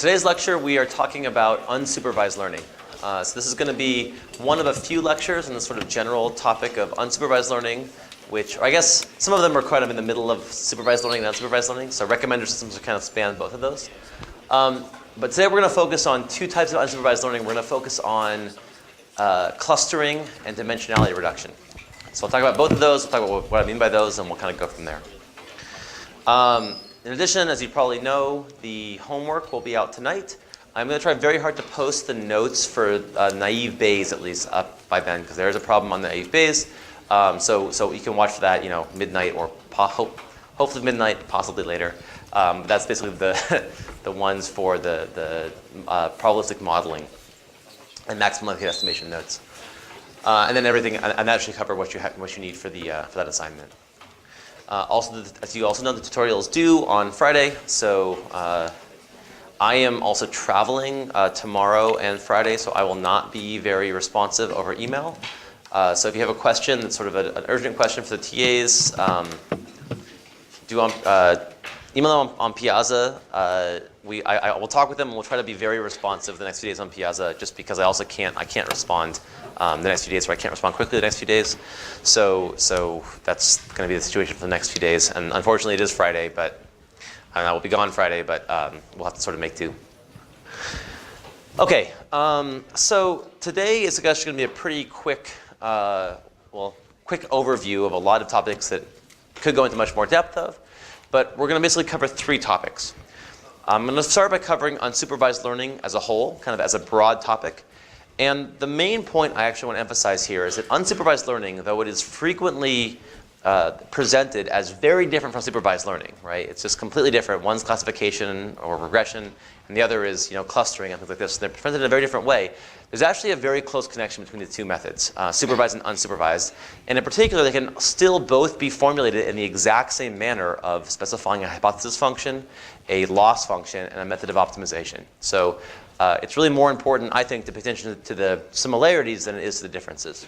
Today's lecture, we are talking about unsupervised learning. So this is going to be one of a few lectures on the sort of general topic of unsupervised learning, which, or I guess some of them are kind of in the middle of supervised learning and unsupervised learning. So recommender systems kind of span both of those. But today we're going to focus on two types of unsupervised learning. We're going to focus on clustering and dimensionality reduction. So I'll talk about both of those. We'll talk about what I mean by those, and we'll kind of go from there. In addition, as you probably know, the homework will be out tonight. I'm going to try very hard to post the notes for naive Bayes, at least, up by then, because there is a problem on the naive Bayes. So you can watch for that, midnight or hopefully midnight, possibly later. That's basically the ones for the probabilistic modeling and maximum likelihood estimation notes. And then everything, and that should cover what you need for that assignment. Also, as you also know, the tutorial is due on Friday, so I am also traveling tomorrow and Friday, so I will not be very responsive over email. So if you have a question that's sort of an urgent question for the TAs, email them on Piazza. I will talk with them and we'll try to be very responsive the next few days on Piazza, just because I also can't respond the next few days, or I can't respond quickly the next few days. So that's going to be the situation for the next few days. And unfortunately, it is Friday, but I will be gone Friday, but we'll have to sort of make do. Okay, so today is actually going to be a pretty quick overview of a lot of topics that could go into much more depth of. But we're going to basically cover three topics. I'm going to start by covering unsupervised learning as a whole, kind of as a broad topic. And the main point I actually want to emphasize here is that unsupervised learning, though it is frequently presented as very different from supervised learning, right? It's just completely different. One's classification or regression, and the other is clustering and things like this. And they're presented in a very different way. There's actually a very close connection between the two methods, supervised and unsupervised. And in particular, they can still both be formulated in the exact same manner of specifying a hypothesis function, a loss function, and a method of optimization. So it's really more important, I think, to pay attention to the similarities than it is to the differences.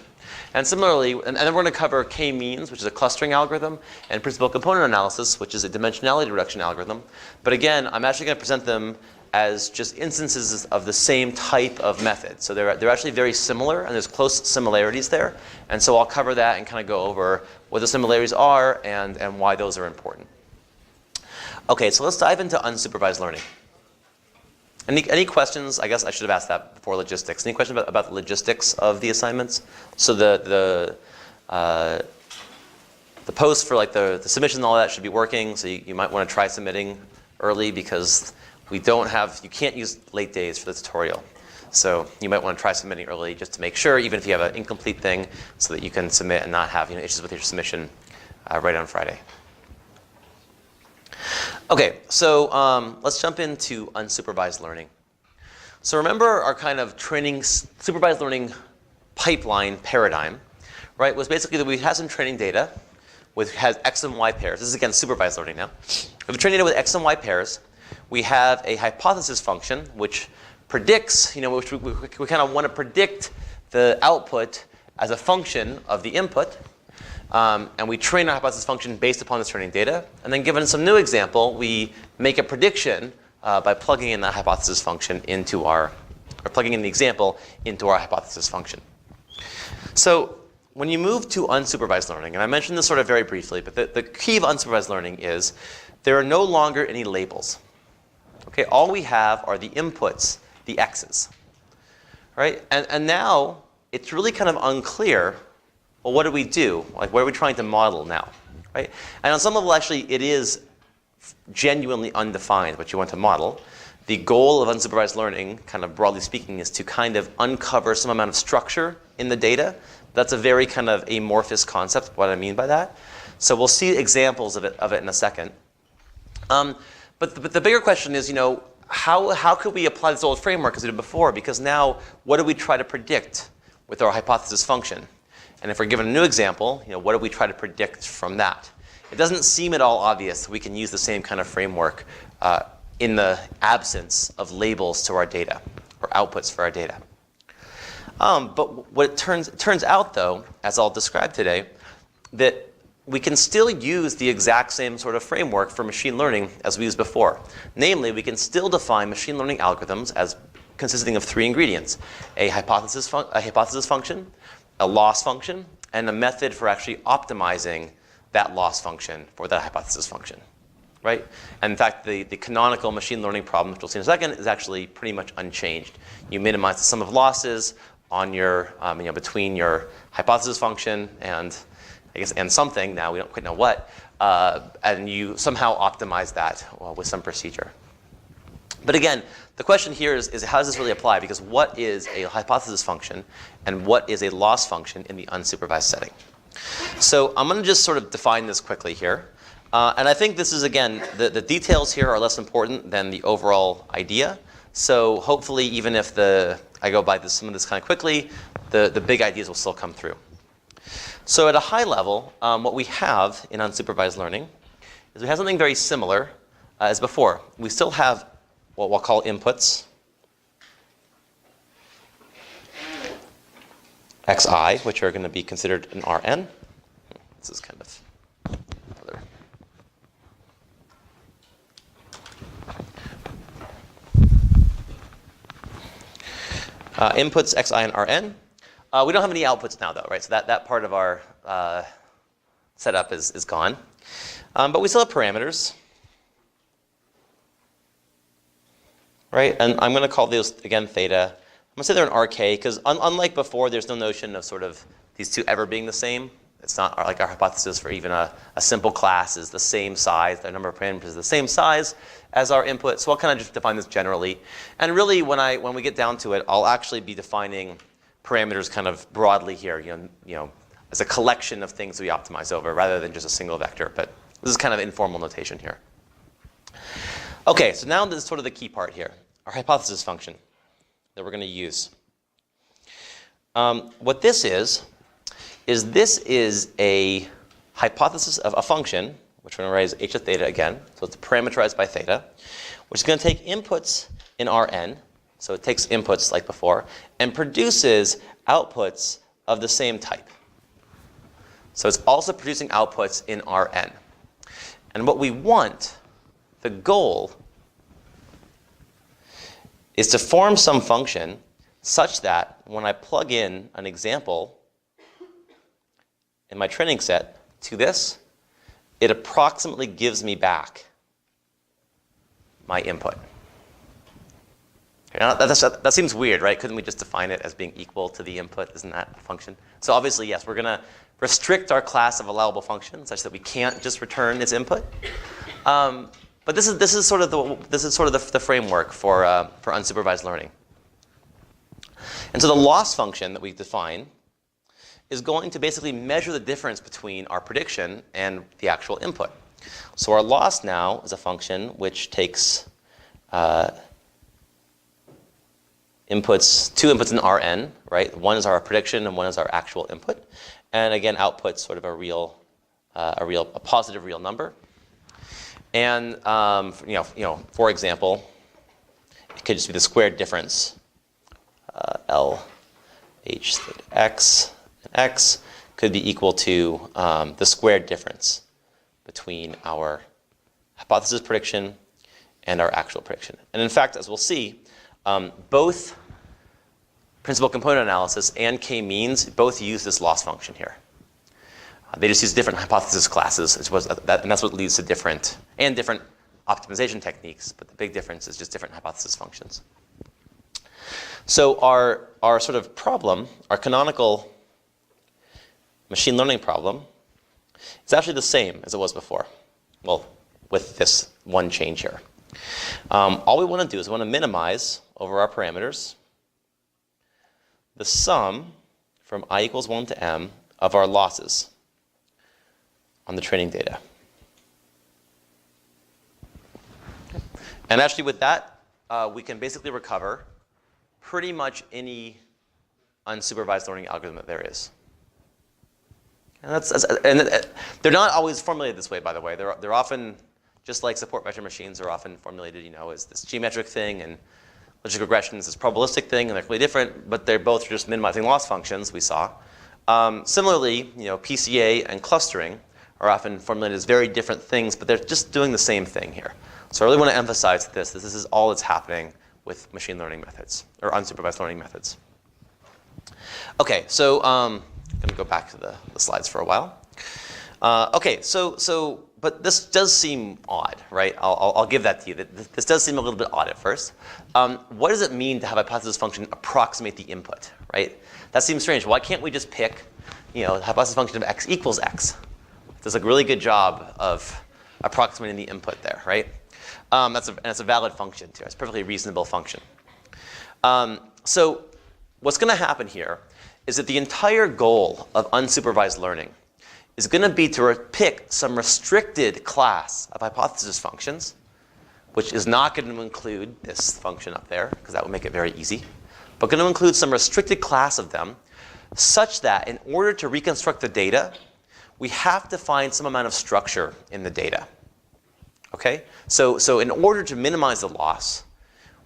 And similarly, and then we're going to cover k-means, which is a clustering algorithm, and principal component analysis, which is a dimensionality reduction algorithm. But again, I'm actually going to present them as just instances of the same type of method. So they're actually very similar, and there's close similarities there. And so I'll cover that and kind of go over what the similarities are and why those are important. Okay, so let's dive into unsupervised learning. Any questions? I guess I should have asked that before logistics. Any questions about the logistics of the assignments? So the post for like the submission and all that should be working. So you might want to try submitting early, because you can't use late days for the tutorial. So you might want to try submitting early just to make sure, even if you have an incomplete thing, so that you can submit and not have issues with your submission right on Friday. Okay, so let's jump into unsupervised learning. So remember our kind of supervised learning pipeline paradigm, right? Was basically that we had some training data which has X and Y pairs. This is again supervised learning now. We have training data with X and Y pairs. We have a hypothesis function which predicts, which we kind of want to predict the output as a function of the input. And we train our hypothesis function based upon this training data. And then given some new example, we make a prediction by plugging in that hypothesis function plugging in the example into our hypothesis function. So when you move to unsupervised learning, and I mentioned this sort of very briefly, but the key of unsupervised learning is there are no longer any labels. Okay, all we have are the inputs, the X's, right? And now it's really kind of unclear. Well, what do we do? Like, what are we trying to model now, right? And on some level, actually, it is genuinely undefined what you want to model. The goal of unsupervised learning, kind of broadly speaking, is to kind of uncover some amount of structure in the data. That's a very kind of amorphous concept, what I mean by that. So we'll see examples of it in a second. But the bigger question is, how could we apply this old framework as we did before? Because now, what do we try to predict with our hypothesis function? And if we're given a new example, what do we try to predict from that? It doesn't seem at all obvious that we can use the same kind of framework in the absence of labels to our data, or outputs for our data. But what it turns out, though, as I'll describe today, that we can still use the exact same sort of framework for machine learning as we used before. Namely, we can still define machine learning algorithms as consisting of three ingredients: a hypothesis function, a loss function, and a method for actually optimizing that loss function for that hypothesis function, right? And in fact, the canonical machine learning problem, which we'll see in a second, is actually pretty much unchanged. You minimize the sum of losses on your, between your hypothesis function and, I guess, and something. Now we don't quite know what, and you somehow optimize that with some procedure. But again, the question here is how does this really apply? Because what is a hypothesis function and what is a loss function in the unsupervised setting? So I'm going to just sort of define this quickly here. And I think this is, again, the details here are less important than the overall idea. So hopefully, even if I go by some of this kind of quickly, the big ideas will still come through. So at a high level, what we have in unsupervised learning is we have something very similar as before. We still have what we'll call inputs, xi, which are going to be considered an Rn. This is kind of another. Inputs xi and Rn. We don't have any outputs now, though, right? So that part of our setup is gone. But we still have parameters, right? And I'm going to call those, again, theta. I'm going to say they're an RK, because unlike before, there's no notion of sort of these two ever being the same. It's not like our hypothesis for even a simple class is the same size. The number of parameters is the same size as our input. So I'll kind of just define this generally. And really, when we get down to it, I'll actually be defining parameters kind of broadly here, as a collection of things we optimize over, rather than just a single vector. But this is kind of informal notation here. Okay, so now this is sort of the key part here, our hypothesis function that we're going to use. What this is a hypothesis of a function, which we're going to write as h of theta again. So it's parameterized by theta, which is going to take inputs in Rn. So it takes inputs like before and produces outputs of the same type. So it's also producing outputs in Rn. And what we want, the goal, is to form some function such that when I plug in an example in my training set to this, it approximately gives me back my input. Now, that seems weird, right? Couldn't we just define it as being equal to the input? Isn't that a function? So obviously, yes, we're going to restrict our class of allowable functions such that we can't just return its input. But this is sort of the framework for unsupervised learning. And so the loss function that we define is going to basically measure the difference between our prediction and the actual input. So our loss now is a function which takes two inputs in Rn, right? One is our prediction and one is our actual input, and again outputs sort of a positive real number. And for example, it could just be the squared difference. L h theta x and x could be equal to the squared difference between our hypothesis prediction and our actual prediction. And in fact, as we'll see, both principal component analysis and k-means both use this loss function here. They just use different hypothesis classes, and that's what leads to different optimization techniques. But the big difference is just different hypothesis functions. So our sort of problem, our canonical machine learning problem, is actually the same as it was before. Well, with this one change here. All we want to do is we want to minimize over our parameters the sum from I equals 1 to m of our losses on the training data. And actually with that, we can basically recover pretty much any unsupervised learning algorithm that there is. And they're not always formulated this way, by the way. They're often, just like support vector machines, are often formulated, as this geometric thing, and logistic regression is this probabilistic thing, and they're completely different, but they're both just minimizing loss functions, we saw. Similarly, PCA and clustering are often formulated as very different things, but they're just doing the same thing here. So I really want to emphasize this is all that's happening with machine learning methods, or unsupervised learning methods. Okay, so I'm going to go back to the slides for a while. Okay, but this does seem odd, right? I'll give that to you. This does seem a little bit odd at first. What does it mean to have a hypothesis function approximate the input, right? That seems strange. Why can't we just pick, the hypothesis function of x equals x? It does a really good job of approximating the input there, right? That's a valid function too. It's a perfectly reasonable function. So what's going to happen here is that the entire goal of unsupervised learning is going to be to pick some restricted class of hypothesis functions, which is not going to include this function up there, because that would make it very easy, but going to include some restricted class of them, such that in order to reconstruct the data, we have to find some amount of structure in the data. Okay? So in order to minimize the loss,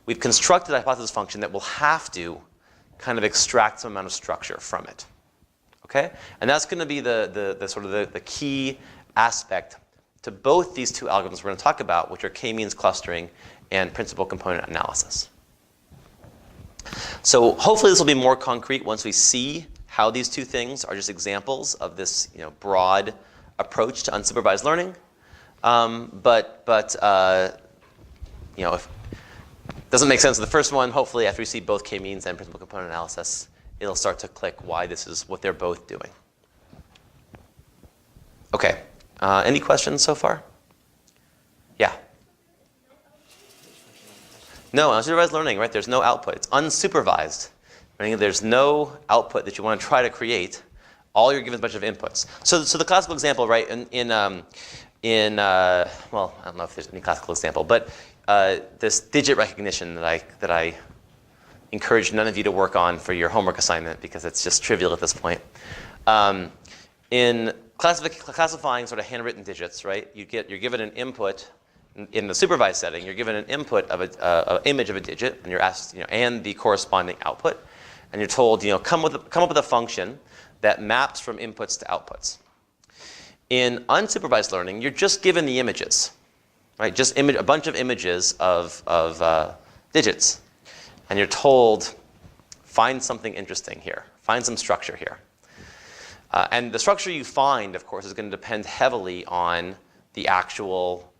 we've constructed a hypothesis function that will have to kind of extract some amount of structure from it. Okay? And that's going to be the key aspect to both these two algorithms we're going to talk about, which are k-means clustering and principal component analysis. So hopefully this will be more concrete once we see how these two things are just examples of this broad approach to unsupervised learning. If it doesn't make sense in the first one, hopefully after we see both k-means and principal component analysis, it'll start to click why this is what they're both doing. Okay, any questions so far? Yeah. No, unsupervised learning, right? There's no output. It's unsupervised, meaning there's no output that you want to try to create. All you're given is a bunch of inputs. So the classical example, right? Well, I don't know if there's any classical example, but this digit recognition that I encourage none of you to work on for your homework assignment because it's just trivial at this point. In classifying sort of handwritten digits, right? You're given an input in the supervised setting. You're given an input of an image of a digit, and you're asked, and the corresponding output, and you're told, come up with a function that maps from inputs to outputs. In unsupervised learning, you're just given the images, right? Just a bunch of images of digits. And you're told, find something interesting here. Find some structure here. And the structure you find, of course, is going to depend heavily on the actual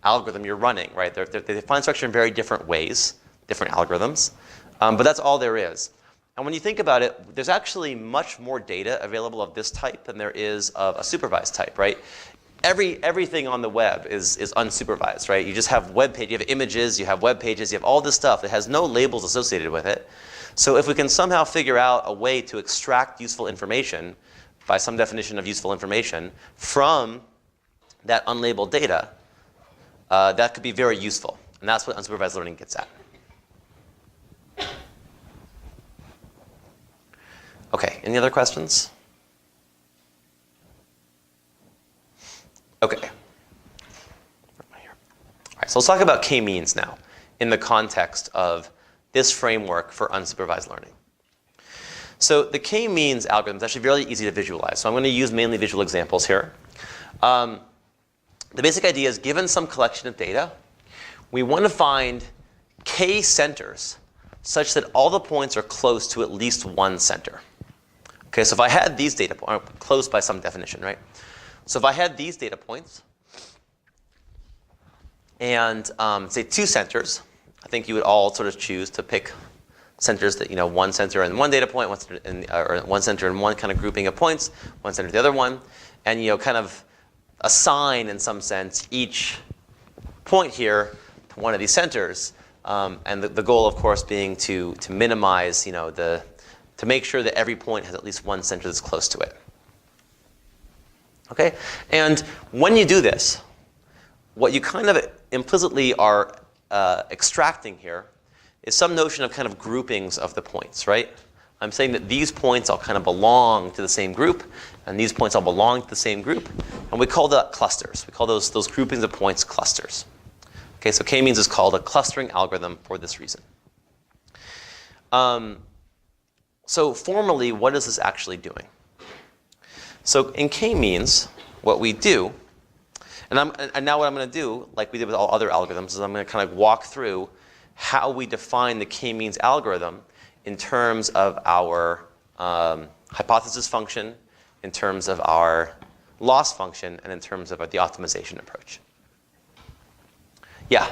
algorithm you're running, right? They find structure in very different ways, different algorithms. But that's all there is. And when you think about it, there's actually much more data available of this type than there is of a supervised type, right? Everything on the web is unsupervised, right? You just have web page, you have images, you have web pages, you have all this stuff that has no labels associated with it. So if we can somehow figure out a way to extract useful information by some definition of useful information from that unlabeled data, that could be very useful. And that's what unsupervised learning gets at. Okay, any other questions? Okay. All right, so let's talk about k-means now in the context of this framework for unsupervised learning. So the k-means algorithm is actually really easy to visualize. So I'm going to use mainly visual examples here. The basic idea is given some collection of data, we want to find k centers such that all the points are close to at least one center. Okay, so if I had these data points, close by some definition, right? So if I had these data points and say 2 centers, I think you would all sort of choose to pick centers that, one center in one data point, or one center in one kind of grouping of points, one center in the other one, and kind of assign in some sense each point here to one of these centers, and the goal, of course, being to minimize, to make sure that every point has at least one center that's close to it. Okay? And when you do this, what you kind of implicitly are extracting here is some notion of kind of groupings of the points, right? I'm saying that these points all kind of belong to the same group, and these points all belong to the same group, and we call that clusters. We call those groupings of points clusters. Okay, so k-means is called a clustering algorithm for this reason. So formally, what is this actually doing? So in k-means, what we do, and now what I'm going to do, like we did with all other algorithms, is I'm going to kind of walk through how we define the k-means algorithm in terms of our hypothesis function, in terms of our loss function, and in terms of the optimization approach. Yeah?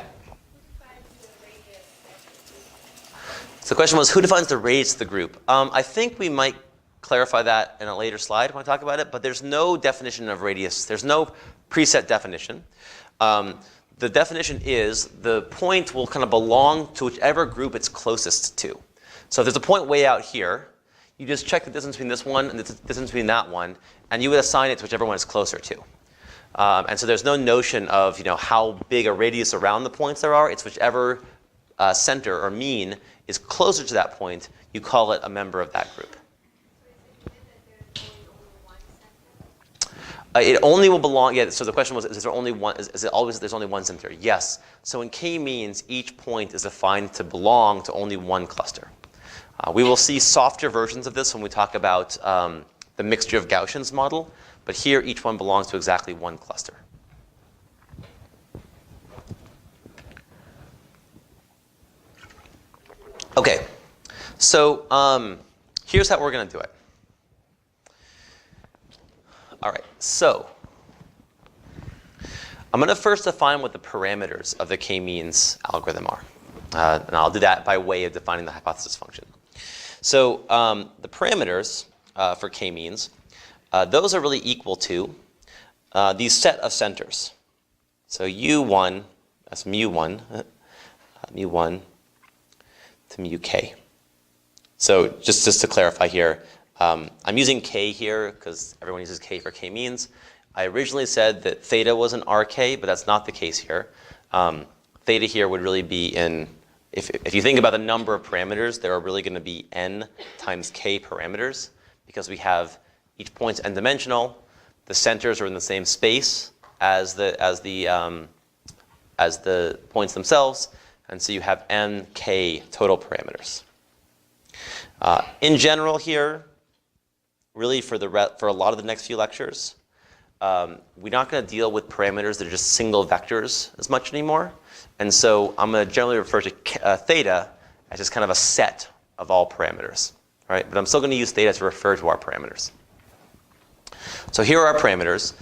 So the question was, who defines the radius of the group? I think we might clarify that in a later slide when I talk about it, but there's no definition of radius. There's no preset definition. The definition is the point will kind of belong to whichever group it's closest to. So if there's a point way out here, you just check the distance between this one and the distance between that one, and you would assign it to whichever one is closer to. And so there's no notion of how big a radius around the points there are. It's whichever center or mean is closer to that point, you call it a member of that group. It only will belong. Yeah. So the question was: is there only one? Is it always there's only one center? Yes. So in k-means, each point is defined to belong to only one cluster. We will see softer versions of this when we talk about the mixture of Gaussians model. But here, each one belongs to exactly one cluster. Okay. So here's how we're going to do it. All right, so I'm going to first define what the parameters of the k-means algorithm are. And I'll do that by way of defining the hypothesis function. So the parameters for k-means, those are really equal to these set of centers. So u1, that's mu1, mu1 to mu k. So just to clarify here, I'm using k here because everyone uses k for k-means. I originally said that theta was an rk, but that's not the case here. Theta here would really be in, if you think about the number of parameters, there are really going to be n times k parameters because we have each point's n-dimensional. The centers are in the same space as the points themselves, and so you have n, k total parameters. In general here, really for a lot of the next few lectures, we're not going to deal with parameters that are just single vectors as much anymore. And so I'm going to generally refer to theta as just kind of a set of all parameters. Right? But I'm still going to use theta to refer to our parameters. So here are our parameters,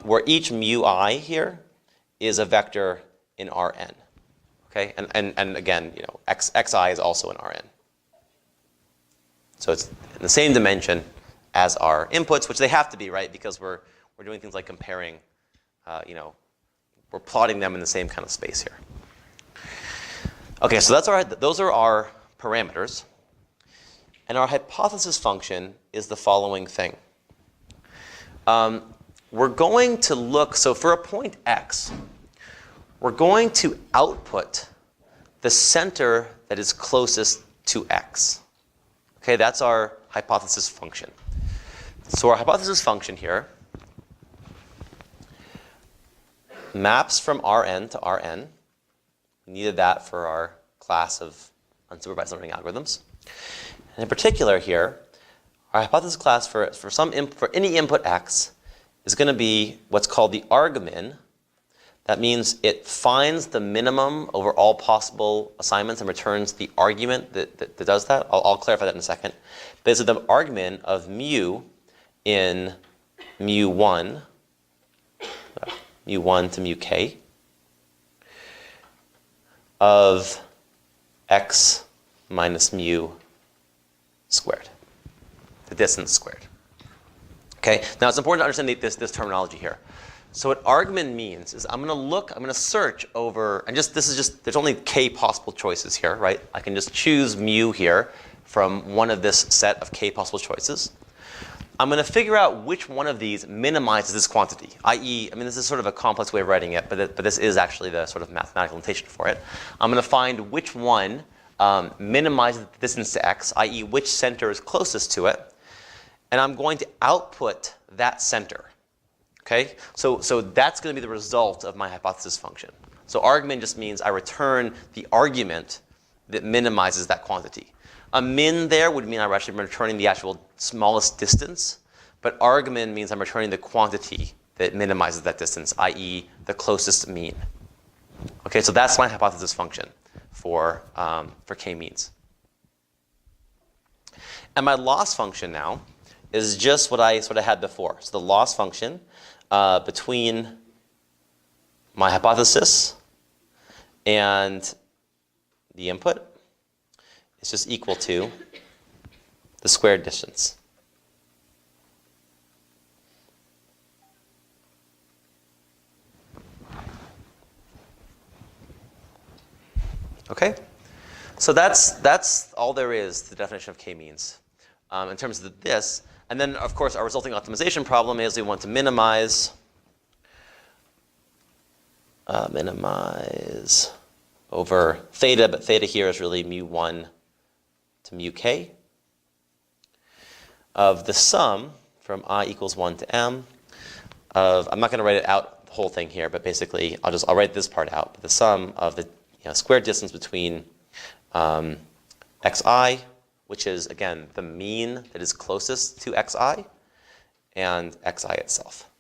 where each mu I here is a vector in Rn. Okay? And again, xi is also in Rn. So it's in the same dimension as our inputs, which they have to be, right? Because we're doing things like comparing, we're plotting them in the same kind of space here. Okay, so those are our parameters. And our hypothesis function is the following thing. We're going to look, so for a point x, we're going to output the center that is closest to x. Okay, that's our hypothesis function. So our hypothesis function here maps from Rn to Rn. We needed that for our class of unsupervised learning algorithms. And in particular here, our hypothesis class for any input x is going to be what's called the argmin. That means it finds the minimum over all possible assignments and returns the argument that does that. I'll clarify that in a second. But it's the argmin of mu in mu1 to mu k of x minus mu squared, the distance squared. Okay. Now it's important to understand this terminology here. So what argmin means is I'm going to search over, and there's only k possible choices here, right? I can just choose mu here from one of this set of k possible choices. I'm going to figure out which one of these minimizes this quantity, i.e., this is sort of a complex way of writing it, but this is actually the sort of mathematical notation for it. I'm going to find which one minimizes the distance to x, i.e., which center is closest to it, and I'm going to output that center. Okay, so that's going to be the result of my hypothesis function. So argmin just means I return the argument that minimizes that quantity. A min there would mean I'm actually returning the actual smallest distance, but argmin means I'm returning the quantity that minimizes that distance, i.e. the closest mean. Okay, so that's my hypothesis function for k-means. And my loss function now is just what I sort of had before. So the loss function between my hypothesis and the input is just equal to the squared distance. Okay, so that's all there is to the definition of k-means in terms of this. And then, of course, our resulting optimization problem is we want to minimize over theta, but theta here is really mu1 to mu k of the sum from I equals 1 to m of, I'm not going to write it out the whole thing here, but basically I'll write this part out. But the sum of the squared distance between xi, which is, again, the mean that is closest to xi, and xi itself.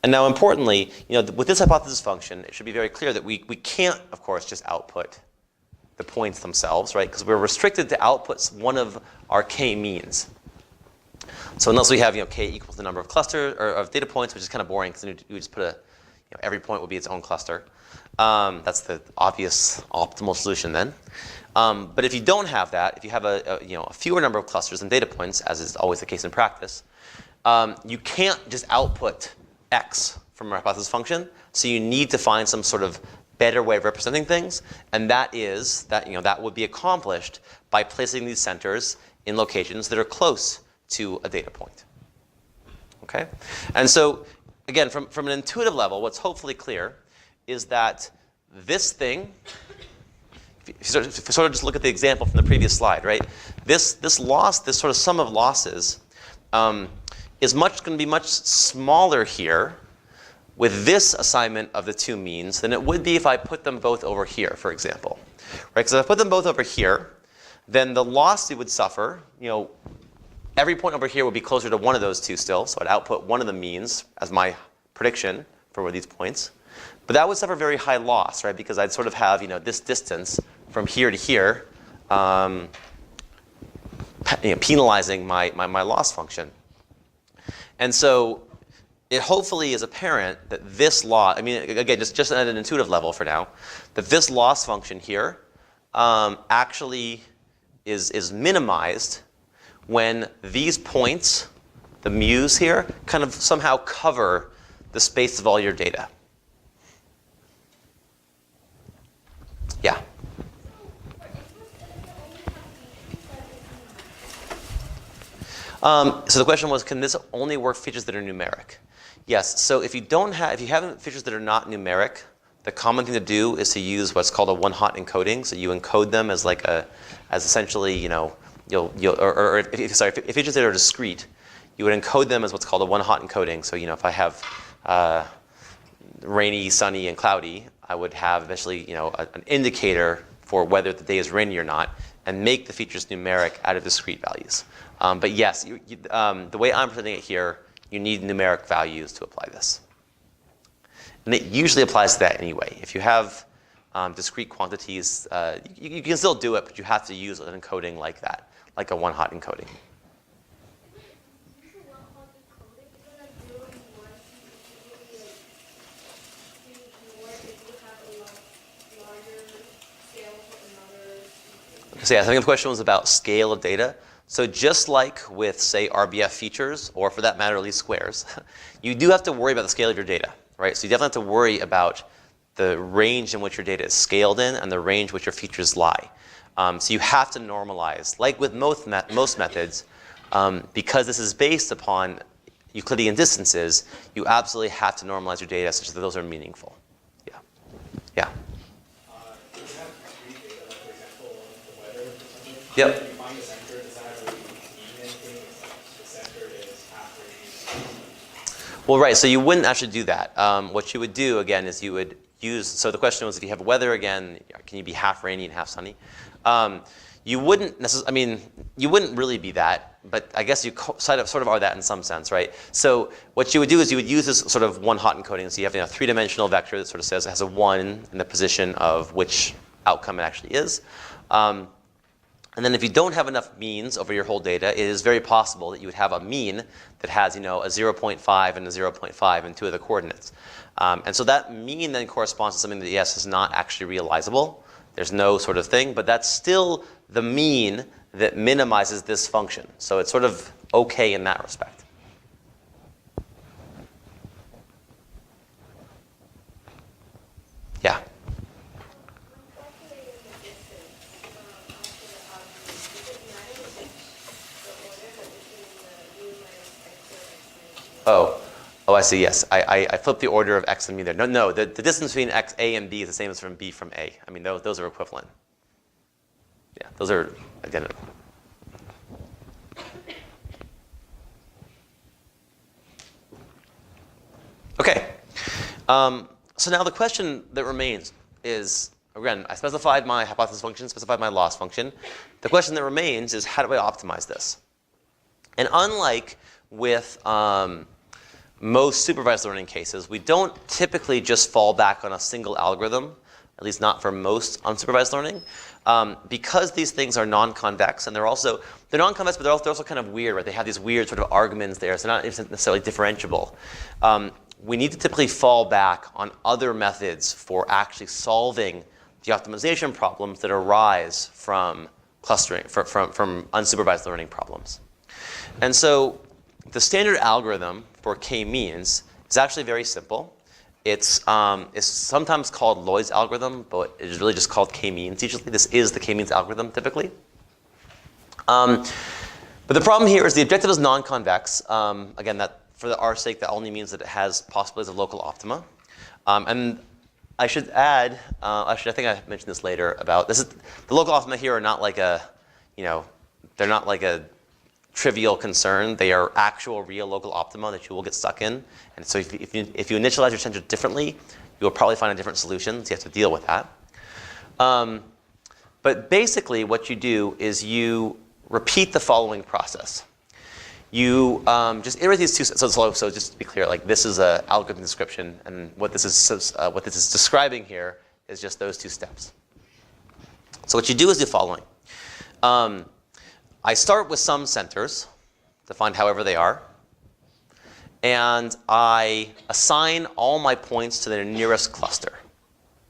And now, importantly, with this hypothesis function, it should be very clear that we can't, of course, just output the points themselves, right? Because we're restricted to output one of our k-means. So unless we have, k equals the number of clusters or of data points, which is kind of boring, because we just put every point would be its own cluster. That's the obvious optimal solution then. But if you don't have that, if you have a fewer number of clusters than data points, as is always the case in practice, you can't just output x from a hypothesis function. So you need to find some sort of better way of representing things, and that would be accomplished by placing these centers in locations that are close to a data point. Okay, and so again, from an intuitive level, what's hopefully clear is that this thing, if you sort of just look at the example from the previous slide, right? This loss, this sort of sum of losses, is going to be much smaller here with this assignment of the two means than it would be if I put them both over here, for example. Right? Because if I put them both over here, then the loss we would suffer, every point over here would be closer to one of those two still, so I'd output one of the means as my prediction for these points. But that would suffer very high loss, right? Because I'd sort of have, this distance from here to here, penalizing my loss function. And so it hopefully is apparent that this loss, again, just at an intuitive level for now, that this loss function here actually is minimized when these points, the mu's here, kind of somehow cover the space of all your data. Yeah? So the question was, can this only work features that are numeric? Yes. So if you have features that are not numeric, the common thing to do is to use what's called a one-hot encoding. So you encode them as essentially, if features that are discrete, you would encode them as what's called a one-hot encoding. So if I have rainy, sunny, and cloudy, I would have eventually an indicator for whether the day is rainy or not, and make the features numeric out of discrete values. But yes, the way I'm presenting it here, you need numeric values to apply this. And it usually applies to that anyway. If you have discrete quantities, you can still do it, but you have to use an encoding like that, like a one-hot encoding. So yeah, I think the question was about scale of data. So just like with, say, RBF features, or for that matter, least squares, you do have to worry about the scale of your data, right? So you definitely have to worry about the range in which your data is scaled in and the range in which your features lie. So you have to normalize, like with most methods, because this is based upon Euclidean distances, you absolutely have to normalize your data such that those are meaningful. Yeah. Yeah. Yep. If you find the center, does that really mean anything? If the center is half radius? Well, right. So you wouldn't actually do that. What you would do, again, is you would use, so the question was if you have weather again, can you be half rainy and half sunny? you wouldn't necessarily, I mean, you wouldn't really be that, but I guess you sort of are that in some sense, right? So what you would do is you would use this sort of one-hot encoding. So you have a three-dimensional vector that sort of says it has a 1 in the position of which outcome it actually is. And then if you don't have enough means over your whole data, it is very possible that you would have a mean that has a 0.5 and a 0.5 in two of the coordinates. And so that mean then corresponds to something that, yes, is not actually realizable. There's no sort of thing, but that's still the mean that minimizes this function. So it's sort of okay in that respect. Yeah? Oh, I see, yes. I flipped the order of x and mu there. No, the distance between x, a, and b is the same as from b from a. I mean, those are equivalent. Yeah, those are identical. Okay. So now the question that remains is, again, I specified my hypothesis function, specified my loss function. The question that remains is, how do I optimize this? And unlike with most supervised learning cases, we don't typically just fall back on a single algorithm, at least not for most unsupervised learning, because these things are non-convex, and they're non-convex, but they're also kind of weird, right? They have these weird sort of arguments there, so they're not necessarily differentiable. We need to typically fall back on other methods for actually solving the optimization problems that arise from clustering, from unsupervised learning problems. And so the standard algorithm for k-means is actually very simple. It's sometimes called Lloyd's algorithm, but it is really just called k-means usually. This is the k-means algorithm typically. But the problem here is the objective is non-convex. Again, that for our sake, that only means that it has possibilities of local optima. And I should add, actually, I think I mentioned this later about this. The local optima here are not like a, they're not like a trivial concern. They are actual, real local optima that you will get stuck in. And so if you initialize your center differently, you will probably find a different solution. So you have to deal with that. But basically, what you do is you repeat the following process. You just iterate these two. So just to be clear, like this is an algorithm description, and what this is describing here is just those two steps. So what you do is the following. I start with some centers, defined however they are, and I assign all my points to their nearest cluster,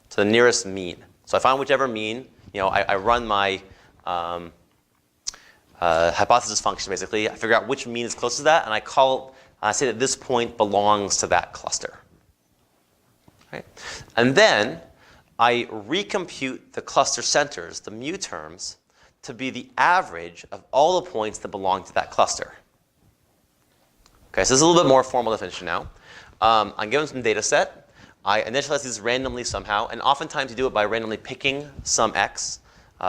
to the nearest mean. So I find whichever mean. I run my hypothesis function, basically. I figure out which mean is close to that, and I say that this point belongs to that cluster. Right? And then I recompute the cluster centers, the mu terms, to be the average of all the points that belong to that cluster. Okay, so this is a little bit more formal definition now. I'm given some data set. I initialize these randomly somehow, and oftentimes you do it by randomly picking some x.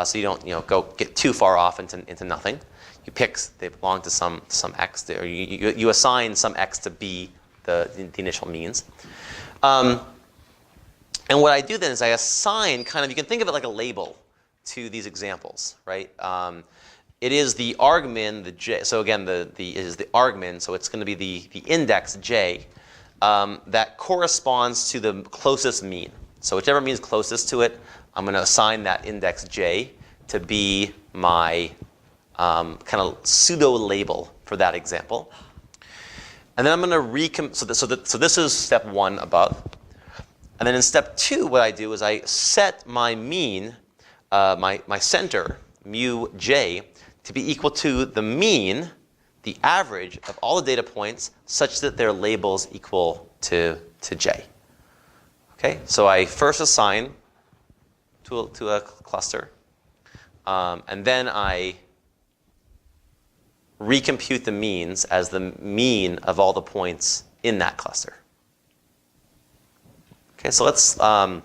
So you don't go get too far off into nothing. You pick, they belong to some x, or you assign some x to be the initial means. And what I do then is I assign you can think of it like a label to these examples, right? It is the argmin, the j. So again, it is the argmin, so it's going to be the index j that corresponds to the closest mean. So whichever mean is closest to it, I'm going to assign that index j to be my kind of pseudo label for that example. And then I'm going to so this is step 1 above. And then in step 2, what I do is I set my mean, my center, mu j, to be equal to the mean, the average of all the data points, such that their labels equal to j. Okay, so I first assign to a cluster, and then I recompute the means as the mean of all the points in that cluster. Okay, so let's I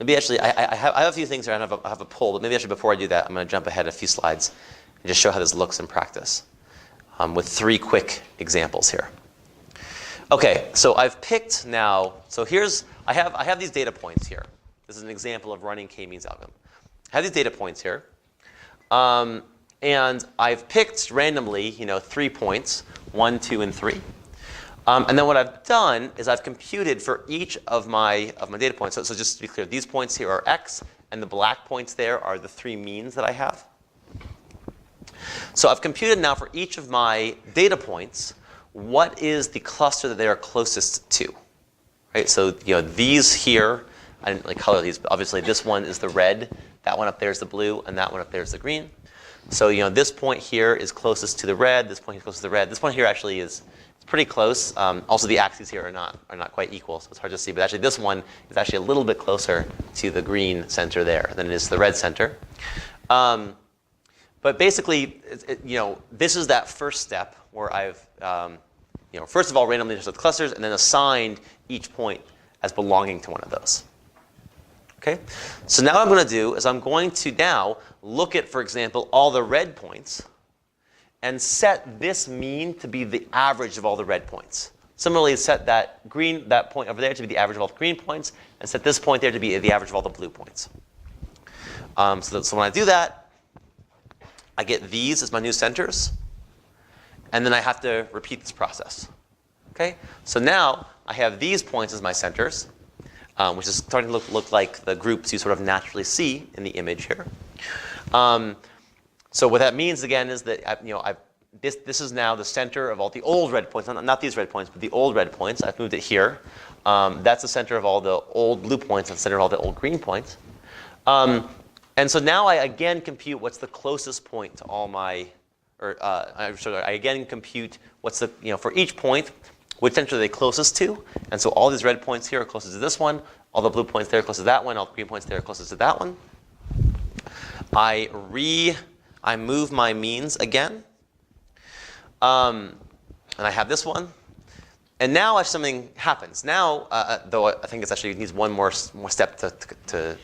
have a few things here. I have a poll, but maybe actually before I do that, I'm going to jump ahead a few slides and just show how this looks in practice with 3 quick examples here. Okay, so I've picked now. So I have these data points here. This is an example of running k-means algorithm. I have these data points here. And I've picked randomly, 3 points, 1, 2, and 3. And then what I've done is I've computed for each of my data points. So just to be clear, these points here are x, and the black points there are the 3 means that I have. So I've computed now for each of my data points, what is the cluster that they are closest to. Right? So these here, I didn't really color these, but obviously this one is the red, that one up there is the blue, and that one up there is the green. So this point here is closest to the red, this point here is closest to the red. This point here actually is pretty close. Also, the axes here are not quite equal, so it's hard to see. But actually, this one is actually a little bit closer to the green center there than it is to the red center. But basically, this is that first step where I've, first of all, randomly intersected clusters, and then assigned each point as belonging to one of those. Okay. So now what I'm going to do is I'm going to now look at, for example, all the red points, and set this mean to be the average of all the red points. Similarly, set that point over there to be the average of all the green points, and set this point there to be the average of all the blue points. So when I do that, I get these as my new centers, and then I have to repeat this process. Okay? So now I have these points as my centers, which is starting to look like the groups you sort of naturally see in the image here. So what that means, again, is that this is now the center of all the old red points, not these red points, but the old red points. I've moved it here. That's the center of all the old blue points and the center of all the old green points. And so now I again compute what's the closest point to all my, I again compute what's the, for each point, which center are they closest to. And so all these red points here are closest to this one. All the blue points there are closest to that one. All the green points there are closest to that one. I move my means again. And I have this one. And now something happens. Now, though I think it actually needs one more step to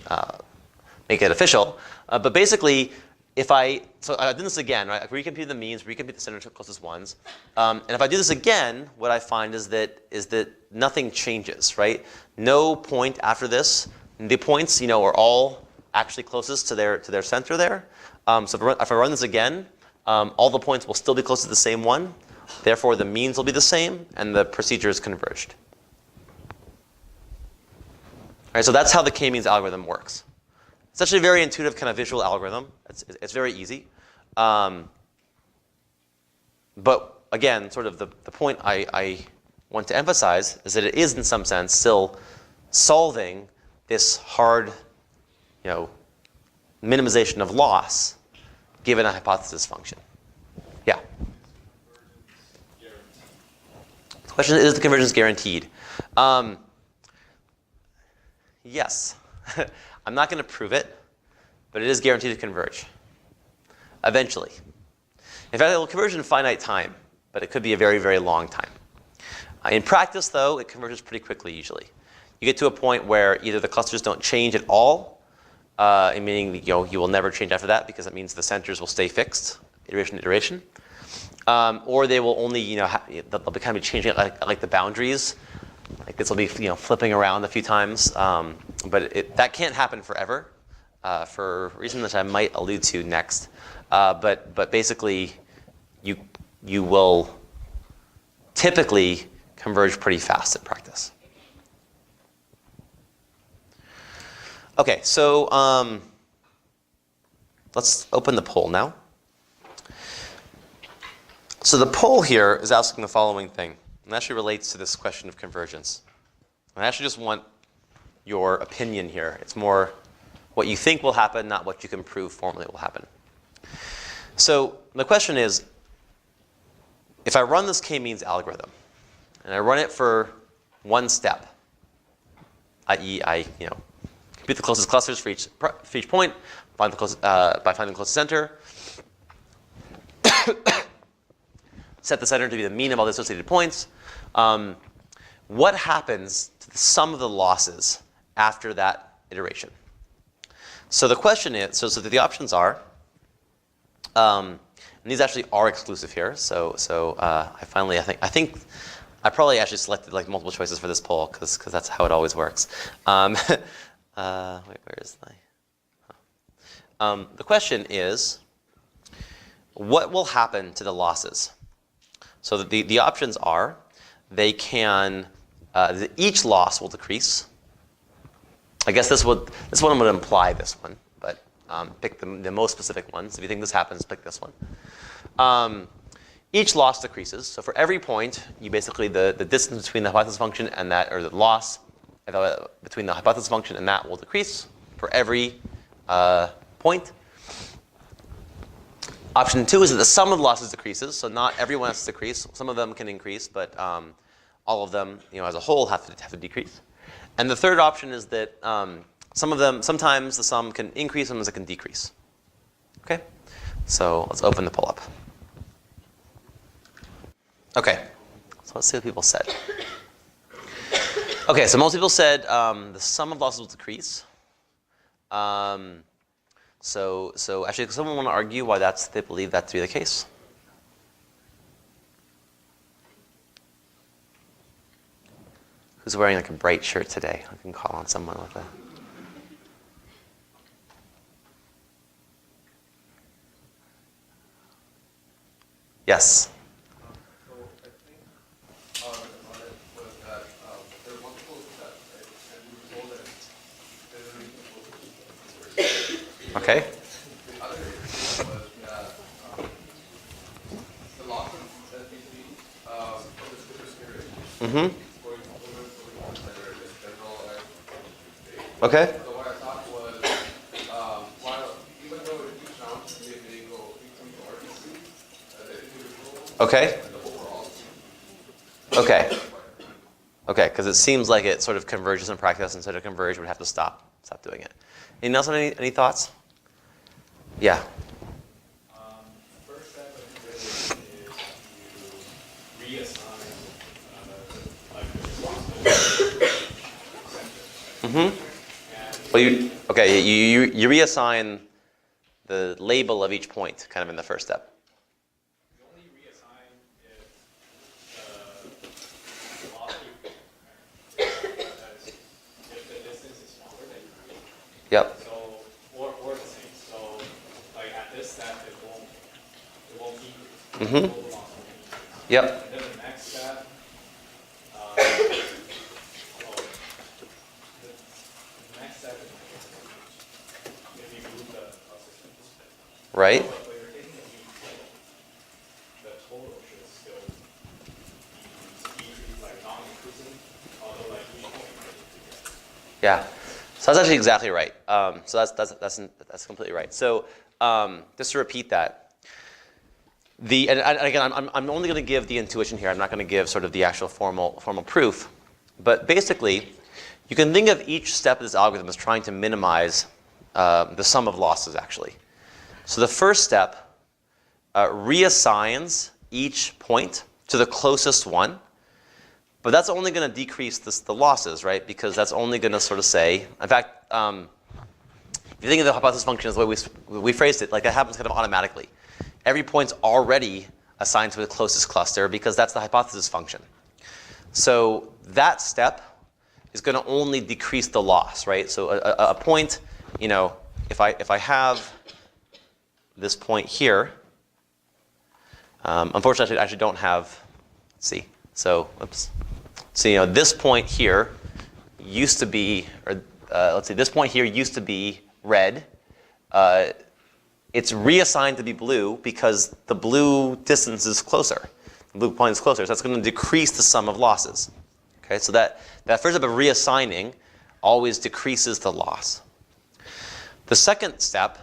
make it official. But basically, so I do this again, right? I recompute the means, recompute the center to closest ones. And if I do this again, what I find is that nothing changes, right? No point after this. The points, are all actually closest to their center there. So if I run this again, all the points will still be close to the same one. Therefore, the means will be the same, and the procedure is converged. All right, so that's how the k-means algorithm works. It's actually a very intuitive kind of visual algorithm. It's very easy. But again, sort of the point I want to emphasize is that it is, in some sense, still solving this hard, minimization of loss given a hypothesis function. Yeah? The question is the convergence guaranteed? Yes. I'm not going to prove it, but it is guaranteed to converge. Eventually. In fact, it will converge in a finite time, but it could be a very, very long time. In practice, though, it converges pretty quickly usually. You get to a point where either the clusters don't change at all, meaning you will never change after that because that means the centers will stay fixed, iteration to iteration, or they will only they'll be kind of changing like the boundaries. Like this will be flipping around a few times, but that can't happen forever for a reason that I might allude to next. But basically, you will typically converge pretty fast in practice. Okay, so let's open the poll now. So the poll here is asking the following thing, and actually relates to this question of convergence. I actually just want your opinion here. It's more what you think will happen, not what you can prove formally will happen. So the question is, if I run this k-means algorithm, and I run it for one step, i.e. I compute the closest clusters for each point, find the closest, by finding the closest center, set the center to be the mean of all the associated points. What happens to the sum of the losses after that iteration? So the question is, so the options are, and these actually are exclusive here. So I think I probably actually selected like multiple choices for this poll because that's how it always works. Wait, where is the question is, what will happen to the losses? So the options are, they can, each loss will decrease. I guess this one would imply this one, but pick the most specific ones. If you think this happens, pick this one. Each loss decreases. So for every point, you basically, the distance between the hypothesis function and that, or the loss between the hypothesis function and that will decrease for every point. Option 2 is that the sum of the losses decreases. So not everyone has to decrease. Some of them can increase, but all of them, as a whole, have to decrease. And the third option is that sometimes the sum can increase, sometimes it can decrease. Okay? So let's open the pull up. Okay, so let's see what people said. Okay, so most people said the sum of losses will decrease. So actually, does someone want to argue why they believe that to be the case? Who's wearing like a bright shirt today? I can call on someone with a. Yes. So I think on it was that there were multiple steps, right? And we were told that there's a reason for this. Okay. The other issue was that the losses that we see from the superscript Mm-hmm. going over this generalized state. Okay. So what I thought was, while even though each round may go increase or decrease, the individual Okay. and the overall. Okay. Okay, because it seems like it sort of converges in practice. Instead of converge, we'd have to stop doing it. Anyone else have any thoughts? Yeah. First step of conversion is you reassign the responsibility center. Mm-hmm. Well, you reassign the label of each point, kind of in the first step. You only reassign if the velocity, if the distance is smaller than you. Yep. So, or the same. So, like at this step, it won't decrease. Mhm. It will belong to me. Yep. And then the next step, the next step is if you move the system. Right. But you're taking a mean total, the total should still be decreased, like non-increasing, although like each point might increase. Yeah. So that's actually exactly right. So that's completely right. So just to repeat that, and again, I'm only going to give the intuition here. I'm not going to give sort of the actual formal proof. But basically, you can think of each step of this algorithm as trying to minimize the sum of losses, actually. So the first step reassigns each point to the closest one. But that's only going to decrease the losses, right? Because that's only going to sort of say, in fact, if you think of the hypothesis function as the way we phrased it, like that happens kind of automatically. Every point's already assigned to the closest cluster because that's the hypothesis function. So that step is going to only decrease the loss, right? So a point, if I have this point here, unfortunately, I actually don't have. Let's see. So, oops. So this point here used to be, or let's see, this point here used to be red. It's reassigned to be blue because the blue distance is closer. The blue point is closer, so that's going to decrease the sum of losses. Okay, so that first step of reassigning always decreases the loss. The second step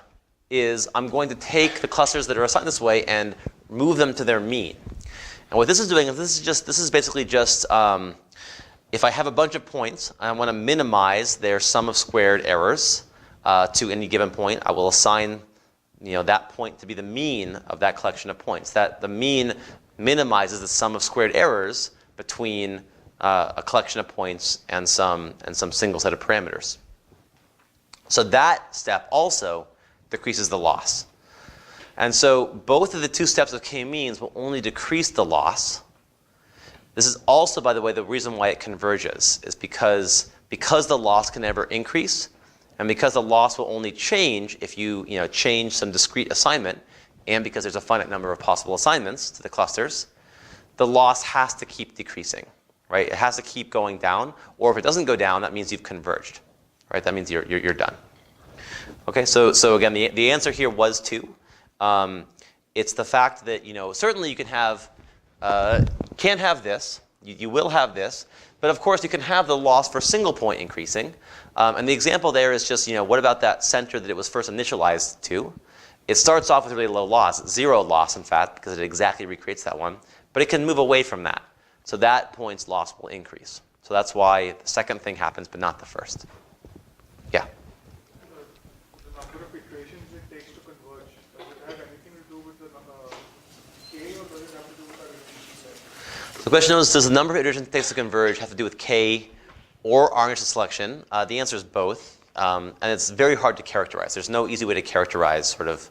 is I'm going to take the clusters that are assigned this way and move them to their mean. And what this is doing is this is basically just if I have a bunch of points, I want to minimize their sum of squared errors to any given point. I will assign that point to be the mean of that collection of points. That the mean minimizes the sum of squared errors between a collection of points and some single set of parameters. So that step also decreases the loss. And so both of the two steps of k-means will only decrease the loss. This is also, by the way, the reason why it converges is because the loss can never increase, And because the loss will only change if you change some discrete assignment, and because there's a finite number of possible assignments to the clusters, the loss has to keep decreasing, right? It has to keep going down, or if it doesn't go down, that means you've converged, right? That means you're done. Okay, so again, the answer here was 2. It's the fact that certainly you can have this, you will have this, but of course you can have the loss for single point increasing. And the example there is just what about that center that it was first initialized to? It starts off with really low loss, 0 loss in fact, because it exactly recreates that one. But it can move away from that. So that point's loss will increase. So that's why the second thing happens, but not the first. Yeah? The number of iterations it takes to converge, does it have anything to do with the k, or does it have to do with our initial set? The question is, does the number of iterations it takes to converge have to do with k or our initial selection? The answer is both. And it's very hard to characterize. There's no easy way to characterize sort of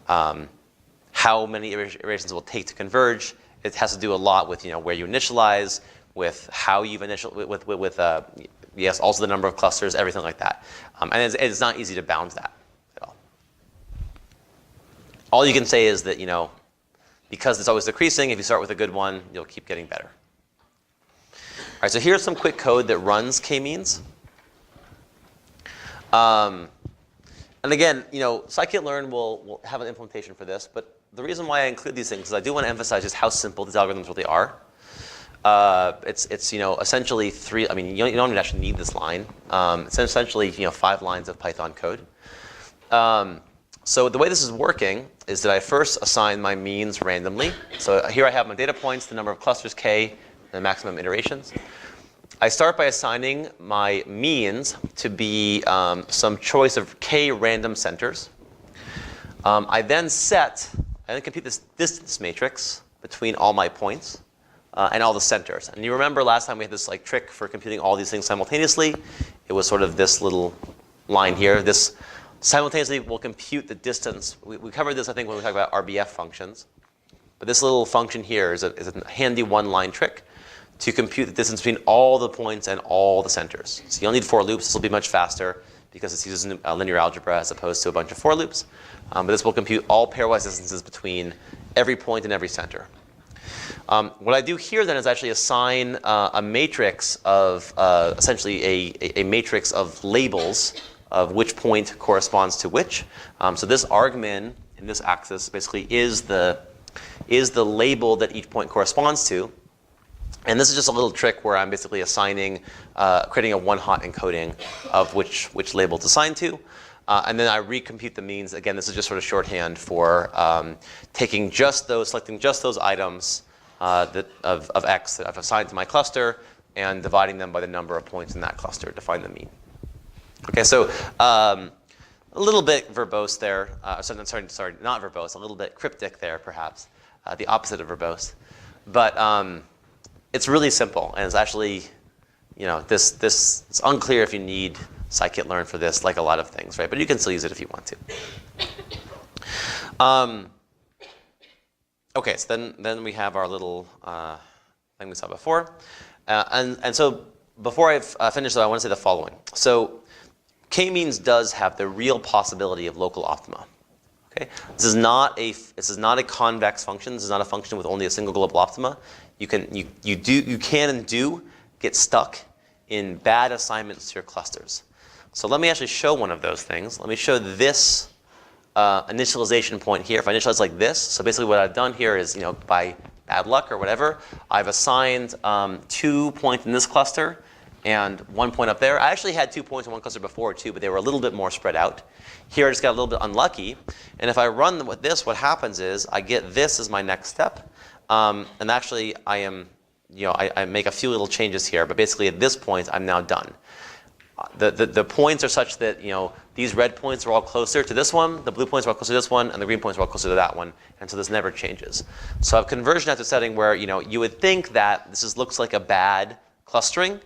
how many iterations it will take to converge. It has to do a lot with where you initialize, with how you've yes, also the number of clusters, everything like that. And it's not easy to bound that at all. All you can say is that because it's always decreasing, if you start with a good one, you'll keep getting better. All right, so here's some quick code that runs k-means. And again, scikit-learn will have an implementation for this, but the reason why I include these things is I do want to emphasize just how simple these algorithms really are. It's essentially 3. I mean, you don't even actually need this line. It's essentially 5 lines of Python code. So the way this is working is that I first assign my means randomly. So here I have my data points, the number of clusters k, and the maximum iterations. I start by assigning my means to be some choice of k random centers. I then compute this distance matrix between all my points and all the centers. And you remember last time we had this trick for computing all these things simultaneously. It was sort of this little line here. This simultaneously will compute the distance. We covered this, I think, when we talked about RBF functions. But this little function here is a handy one-line trick to compute the distance between all the points and all the centers. So you'll need for loops. This will be much faster because it's using linear algebra as opposed to a bunch of for loops. But this will compute all pairwise distances between every point and every center. What I do here then is actually assign a matrix of, essentially a matrix of labels of which point corresponds to which. So this argmin in this axis basically is the label that each point corresponds to. And this is just a little trick where I'm basically assigning, creating a one-hot encoding of which label it's assigned to. And then I recompute the means. Again, this is just sort of shorthand for selecting just those items of X that I've assigned to my cluster and dividing them by the number of points in that cluster to find the mean. Okay, so a little bit verbose there. Sorry, not verbose. A little bit cryptic there, perhaps. The opposite of verbose. But it's really simple, and it's actually, it's unclear if you need scikit-learn for this, like a lot of things, right? But you can still use it if you want to. Okay, so then we have our little thing we saw before, and so before I finish, though, I want to say the following. So k-means does have the real possibility of local optima. Okay, this is not a convex function. This is not a function with only a single global optima. You can and do get stuck in bad assignments to your clusters. So let me actually show one of those things. Let me show this initialization point here. If I initialize like this, so basically what I've done here is, by bad luck or whatever, I've assigned 2 points in this cluster and 1 point up there. I actually had 2 points in one cluster before too, but they were a little bit more spread out. Here I just got a little bit unlucky. And if I run with this, what happens is I get this as my next step. And actually I make a few little changes here, but basically at this point I'm now done. The points are such that these red points are all closer to this one, the blue points are all closer to this one, and the green points are all closer to that one, and so this never changes. So I've converged now to a setting where you would think that this looks like a bad clustering,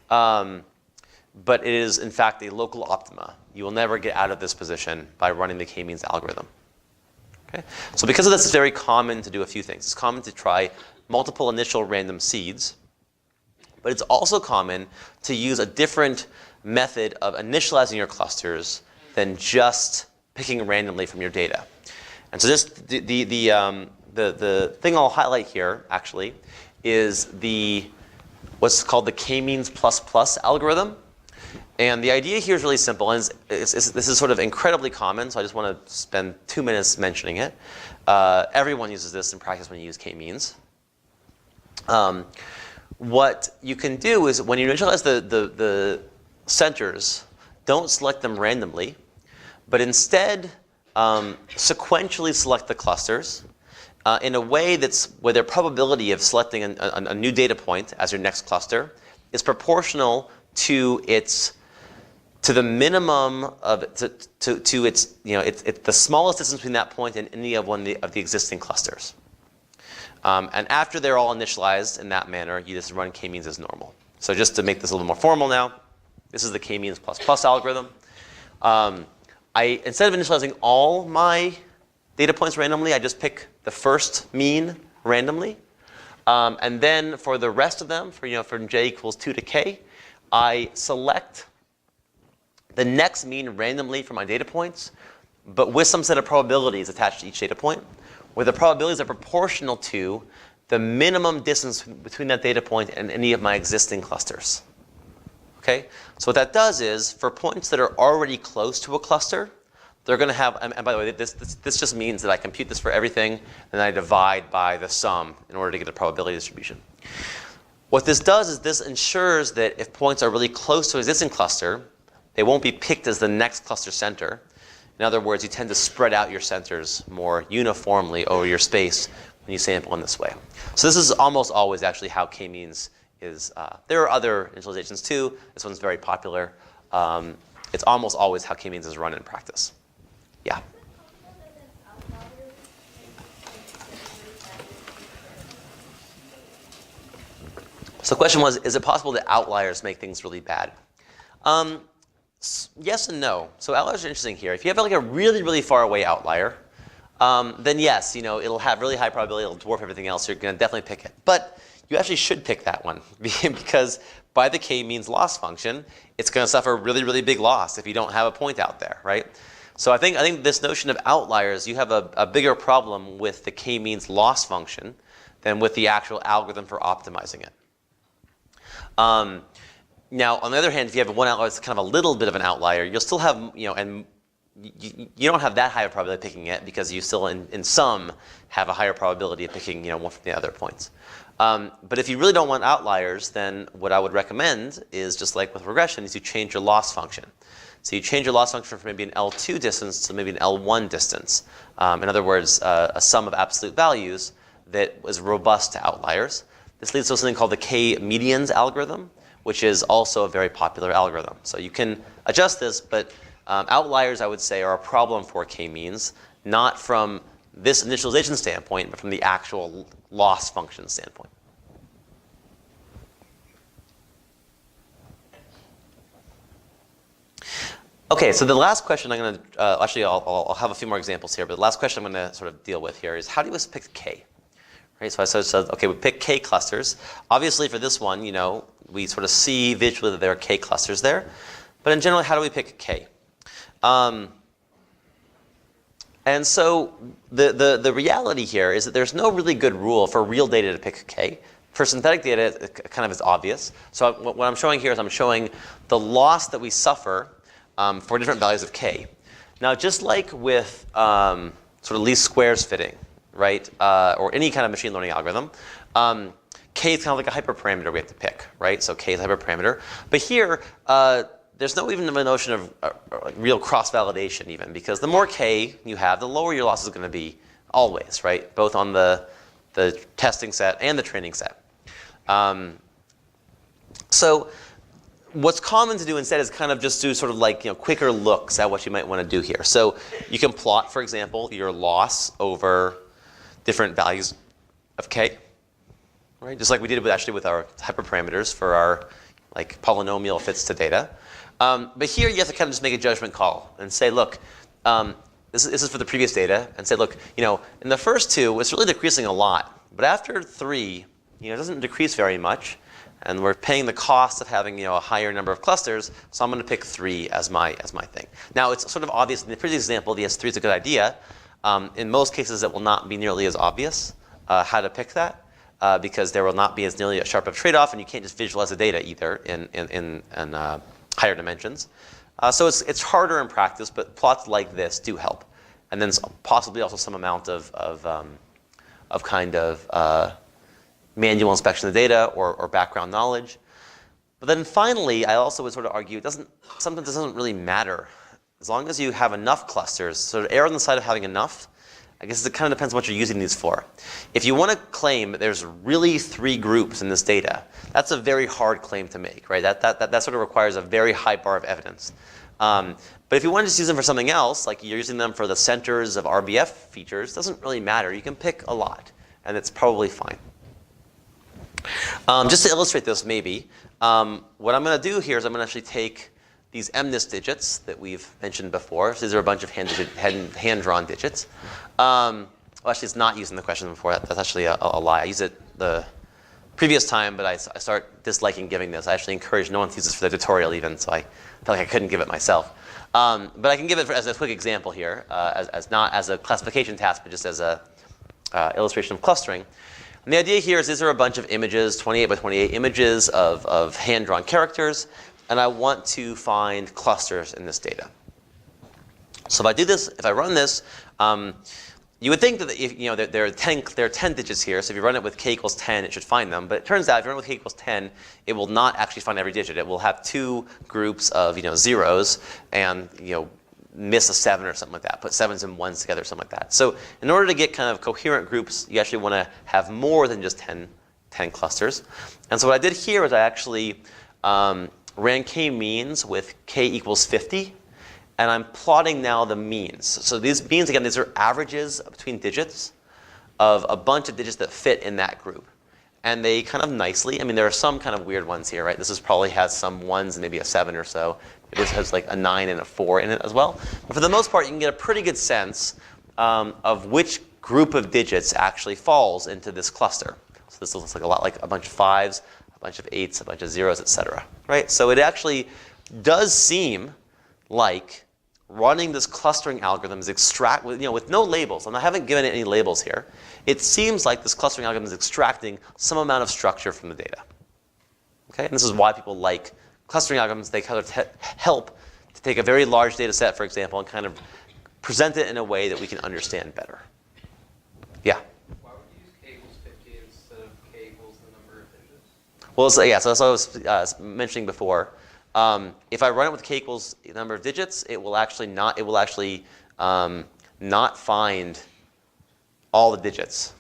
but it is in fact a local optima. You will never get out of this position by running the k-means algorithm. Okay? So because of this, it's very common to do a few things. It's common to try multiple initial random seeds, but it's also common to use a different method of initializing your clusters than just picking randomly from your data. And so this, the thing I'll highlight here, actually, is what's called the k-means plus algorithm. And the idea here is really simple. And this is sort of incredibly common, so I just want to spend 2 minutes mentioning it. Everyone uses this in practice when you use k-means. What you can do is when you initialize the centers, don't select them randomly, but instead sequentially select the clusters in a way where their probability of selecting a new data point as your next cluster is proportional to the minimum of to its the smallest distance between that point and any of the existing clusters. And after they're all initialized in that manner, you just run k-means as normal. So just to make this a little more formal now, this is the k-means plus algorithm. Instead of initializing all my data points randomly, I just pick the first mean randomly. And then for the rest of them, from j equals 2 to k, I select the next mean randomly for my data points, but with some set of probabilities attached to each data point, where the probabilities are proportional to the minimum distance between that data point and any of my existing clusters. Okay? So what that does is, for points that are already close to a cluster, they're going to have, and by the way, this just means that I compute this for everything, and I divide by the sum in order to get a probability distribution. What this does is this ensures that if points are really close to an existing cluster, they won't be picked as the next cluster center. In other words, you tend to spread out your centers more uniformly over your space when you sample in this way. So this is almost always actually how k-means is. There are other initializations too. This one's very popular. It's almost always how k-means is run in practice. Yeah? So the question was, is it possible that outliers make things really bad? Yes and no. So outliers are interesting here. If you have like a really, really far away outlier, then yes, it'll have really high probability, it'll dwarf everything else. You're going to definitely pick it. But you actually should pick that one because by the k-means loss function, it's going to suffer really, really big loss if you don't have a point out there, right? So I think this notion of outliers, you have a bigger problem with the k-means loss function than with the actual algorithm for optimizing it. Now, on the other hand, if you have one outlier that's kind of a little bit of an outlier, you'll still have, and you don't have that high of probability of picking it because you still, in sum, have a higher probability of picking, one from the other points. But if you really don't want outliers, then what I would recommend is, just like with regression, is you change your loss function. So you change your loss function from maybe an L2 distance to maybe an L1 distance. In other words, a sum of absolute values that is robust to outliers. This leads to something called the k-medians algorithm, which is also a very popular algorithm. So you can adjust this, but outliers, I would say, are a problem for k-means, not from this initialization standpoint, but from the actual loss function standpoint. Okay, so the last question I'm going to, actually I'll have a few more examples here, but the last question I'm going to sort of deal with here is, how do you pick k? Right, so I said, okay, we pick k clusters. Obviously for this one, we sort of see visually that there are k clusters there. But in general, how do we pick k? And so the reality here is that there's no really good rule for real data to pick k. For synthetic data, it kind of is obvious. So what I'm showing here is I'm showing the loss that we suffer for different values of k. Now, just like with sort of least squares fitting, right, or any kind of machine learning algorithm, k is kind of like a hyperparameter we have to pick, right? So k is a hyperparameter. But here, there's no even a notion of real cross-validation even, because the more k you have, the lower your loss is going to be always, right? Both on the testing set and the training set. So what's common to do instead is kind of just do sort of like quicker looks at what you might want to do here. So you can plot, for example, your loss over different values of k, right? Just like we did actually with our hyperparameters for our polynomial fits to data. But here you have to kind of just make a judgment call and say, look, this is for the previous data, and say, look, in the first two, it's really decreasing a lot. But after 3, it doesn't decrease very much. And we're paying the cost of having a higher number of clusters, so I'm going to pick 3 as my thing. Now it's sort of obvious in the previous example, the S3 is a good idea. In most cases, it will not be nearly as obvious how to pick that because there will not be as nearly a sharp of trade-off, and you can't just visualize the data either in higher dimensions. So it's harder in practice, but plots like this do help, and then possibly also some amount of kind of manual inspection of the data or background knowledge. But then finally, I also would sort of argue sometimes it doesn't really matter. As long as you have enough clusters, sort of err on the side of having enough, I guess it kind of depends on what you're using these for. If you want to claim that there's really 3 groups in this data, that's a very hard claim to make, right? That sort of requires a very high bar of evidence. But if you want to just use them for something else, like you're using them for the centers of RBF features, it doesn't really matter. You can pick a lot, and it's probably fine. Just to illustrate this, maybe, what I'm going to do here is I'm going to actually take these MNIST digits that we've mentioned before. So these are a bunch of hand-drawn digits. Well, actually, it's not used in the question before. That's actually a lie. I used it the previous time, but I start disliking giving this. I actually encourage no one to use this for the tutorial even, so I felt like I couldn't give it myself. But I can give it as a quick example here, as not as a classification task, but just as a illustration of clustering. And the idea here is these are a bunch of images, 28 by 28 images of hand-drawn characters, and I want to find clusters in this data. So if I do this, if I run this, you would think that if, there are 10 digits here, so if you run it with k equals 10, it should find them. But it turns out if you run it with k equals 10, it will not actually find every digit. It will have 2 groups of zeros and miss a 7 or something like that, put 7s and 1s together, something like that. So in order to get kind of coherent groups, you actually want to have more than just 10 clusters. And so what I did here is I actually ran k-means with k equals 50, and I'm plotting now the means. So these means, again, these are averages between digits of a bunch of digits that fit in that group. And they kind of nicely, I mean, there are some kind of weird ones here, right? This is probably has some 1s and maybe a 7 or so. This has like a 9 and a 4 in it as well. But for the most part, you can get a pretty good sense of which group of digits actually falls into this cluster. So this looks like a lot like a bunch of 5s, a bunch of 8s, a bunch of 0s, etc. Right? So it actually does seem like running this clustering algorithm is with no labels, and I haven't given it any labels here. It seems like this clustering algorithm is extracting some amount of structure from the data. Okay, and this is why people like clustering algorithms. They kind of help to take a very large data set, for example, and kind of present it in a way that we can understand better. Yeah. Why would you use k equals 50 instead of k equals the number of digits? Well, so, yeah. So as I was mentioning before, if I run it with k equals the number of digits, it will actually not. It will actually not find all the digits,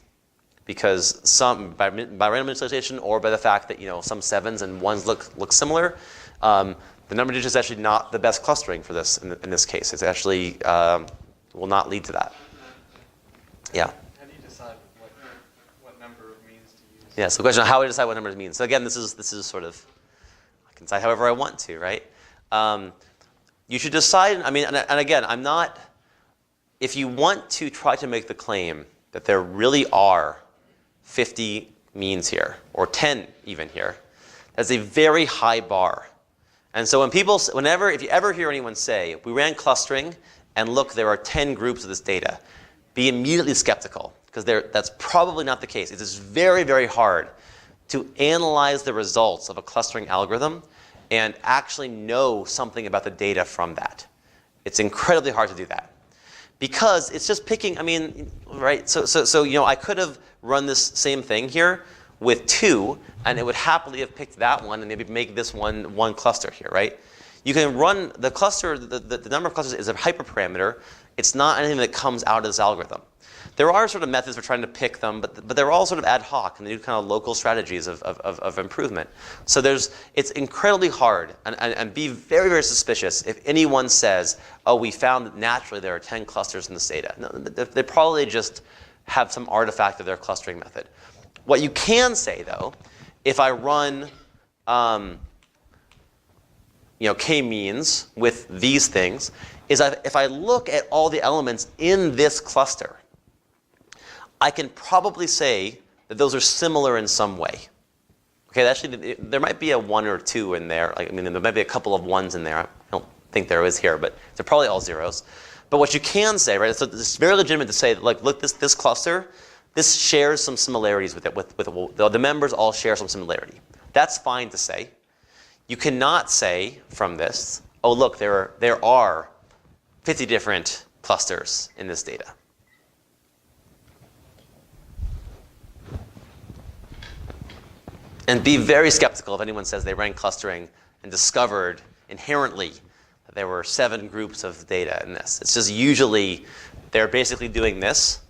because some by random initialization or by the fact that some 7s and 1s look similar, the number of digits is actually not the best clustering for this in this case. It's actually will not lead to that. Yeah. How do you decide what number of means to use? Yeah. So the question: how do I decide what number means? So again, this is sort of, I can decide however I want to, right? You should decide. I mean, and again, I'm not. If you want to try to make the claim that there really are 50 means here, or 10 even here, that's a very high bar. And so if you ever hear anyone say, we ran clustering, and look, there are 10 groups of this data, be immediately skeptical, because that's probably not the case. It is very, very hard to analyze the results of a clustering algorithm and actually know something about the data from that. It's incredibly hard to do that. Because it's just picking, I mean, right? So I could have run this same thing here with 2, and it would happily have picked that one and maybe make this one cluster here, right? You can run the cluster, the number of clusters is a hyperparameter. It's not anything that comes out of this algorithm. There are sort of methods for trying to pick them, but they're all sort of ad hoc, and they do kind of local strategies of improvement. So it's incredibly hard, and be very, very suspicious if anyone says, oh, we found that naturally there are 10 clusters in this data. No, they probably just have some artifact of their clustering method. What you can say, though, if I run k-means with these things, is if I look at all the elements in this cluster, I can probably say that those are similar in some way. Okay, actually, there might be a 1 or 2 in there. Like, I mean, there might be a couple of 1s in there. I don't think there is here, but they're probably all 0s. But what you can say, right? So it's very legitimate to say, like, look, this cluster, this shares some similarities with it. With the members all share some similarity. That's fine to say. You cannot say from this, oh, look, there are 50 different clusters in this data. And be very skeptical if anyone says they ran clustering and discovered inherently that there were 7 groups of data in this. It's just usually they're basically doing this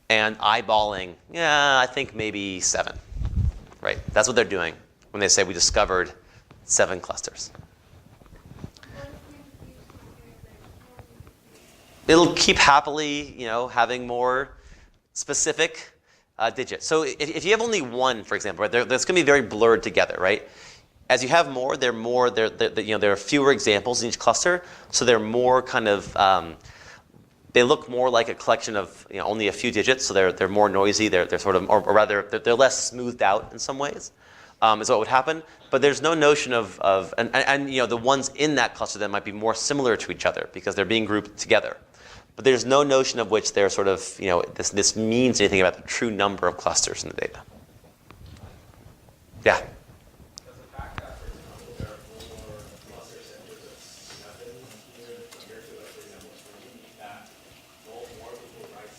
and eyeballing, yeah, I think maybe 7. Right? That's what they're doing when they say we discovered 7 clusters. It'll keep happily, having more specific digits. So if you have only 1, for example, right, that's going to be very blurred together, right? As you have more, there are fewer examples in each cluster, so they're more kind of they look more like a collection of only a few digits, so they're more noisy. They're sort of, or rather, they're less smoothed out in some ways. Is what would happen. But there's no notion of the ones in that cluster that might be more similar to each other because they're being grouped together. But there's no notion of which they're sort of, this means anything about the true number of clusters in the data. Yeah? Does the fact that, for example, there are more cluster centers of 7 here compared to, like, for example, 3, that more people write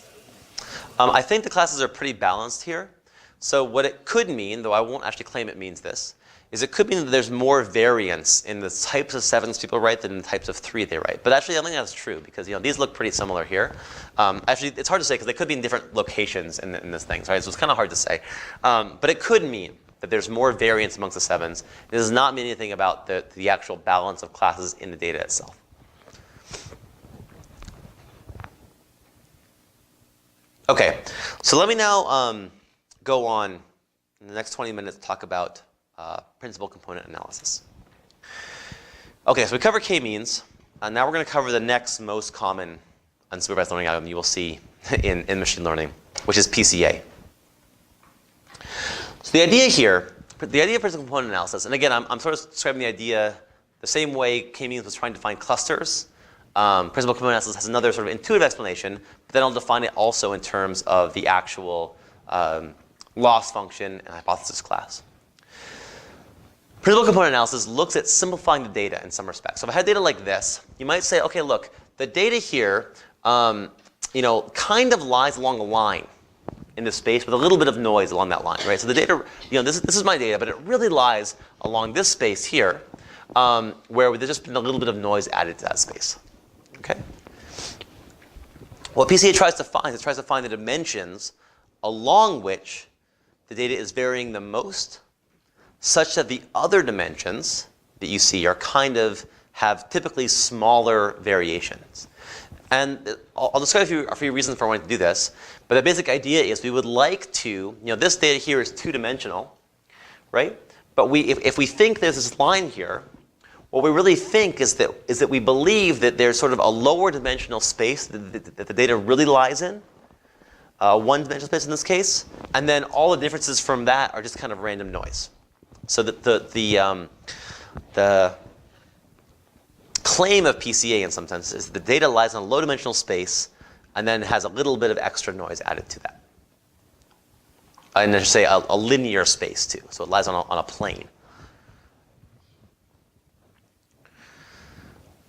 7? I think the classes are pretty balanced here. So what it could mean, though I won't actually claim it means this, is it could mean that there's more variance in the types of 7s people write than the types of 3 they write. But actually, I don't think that's true because these look pretty similar here. Actually, it's hard to say because they could be in different locations in this thing, right? So it's kind of hard to say. But it could mean that there's more variance amongst the 7s. It does not mean anything about the actual balance of classes in the data itself. Okay, so let me now go on in the next 20 minutes to talk about principal component analysis. Okay, so we covered k-means. Now we're going to cover the next most common unsupervised learning algorithm you will see in machine learning, which is PCA. So the idea here, the idea of principal component analysis, and again, I'm sort of describing the idea the same way k-means was trying to find clusters. Principal component analysis has another sort of intuitive explanation, but then I'll define it also in terms of the actual loss function and hypothesis class. Principal component analysis looks at simplifying the data in some respects. So if I had data like this, you might say, okay, look, the data here, kind of lies along a line in this space with a little bit of noise along that line, right? So the data, this is my data, but it really lies along this space here, where there's just been a little bit of noise added to that space. Okay. What PCA tries to find is it tries to find the dimensions along which the data is varying the most, such that the other dimensions that you see are kind of have typically smaller variations. And I'll describe a few reasons for wanting to do this. But the basic idea is we would like to, this data here is 2-dimensional, right? But if we think there's this line here, what we really think is that we believe that there's sort of a lower dimensional space that the data really lies in, 1-dimensional space in this case, and then all the differences from that are just kind of random noise. So that the claim of PCA in some sense is the data lies on a low-dimensional space and then has a little bit of extra noise added to that. And I should say a linear space too, so it lies on a plane.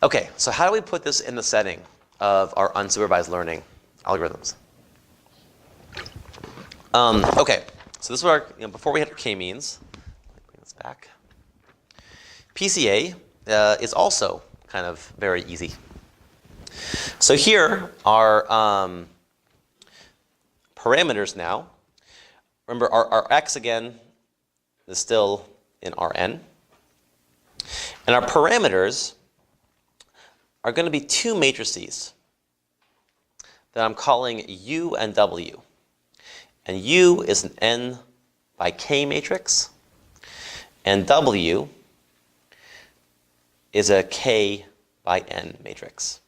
Okay, so how do we put this in the setting of our unsupervised learning algorithms? Okay, so this is what our, before we had our k-means. Bring this back. PCA is also kind of very easy. So here are parameters now. Remember, our x again is still in Rn. And our parameters are going to be 2 matrices that I'm calling U and W. And U is an n by k matrix, and W is a k by n matrix.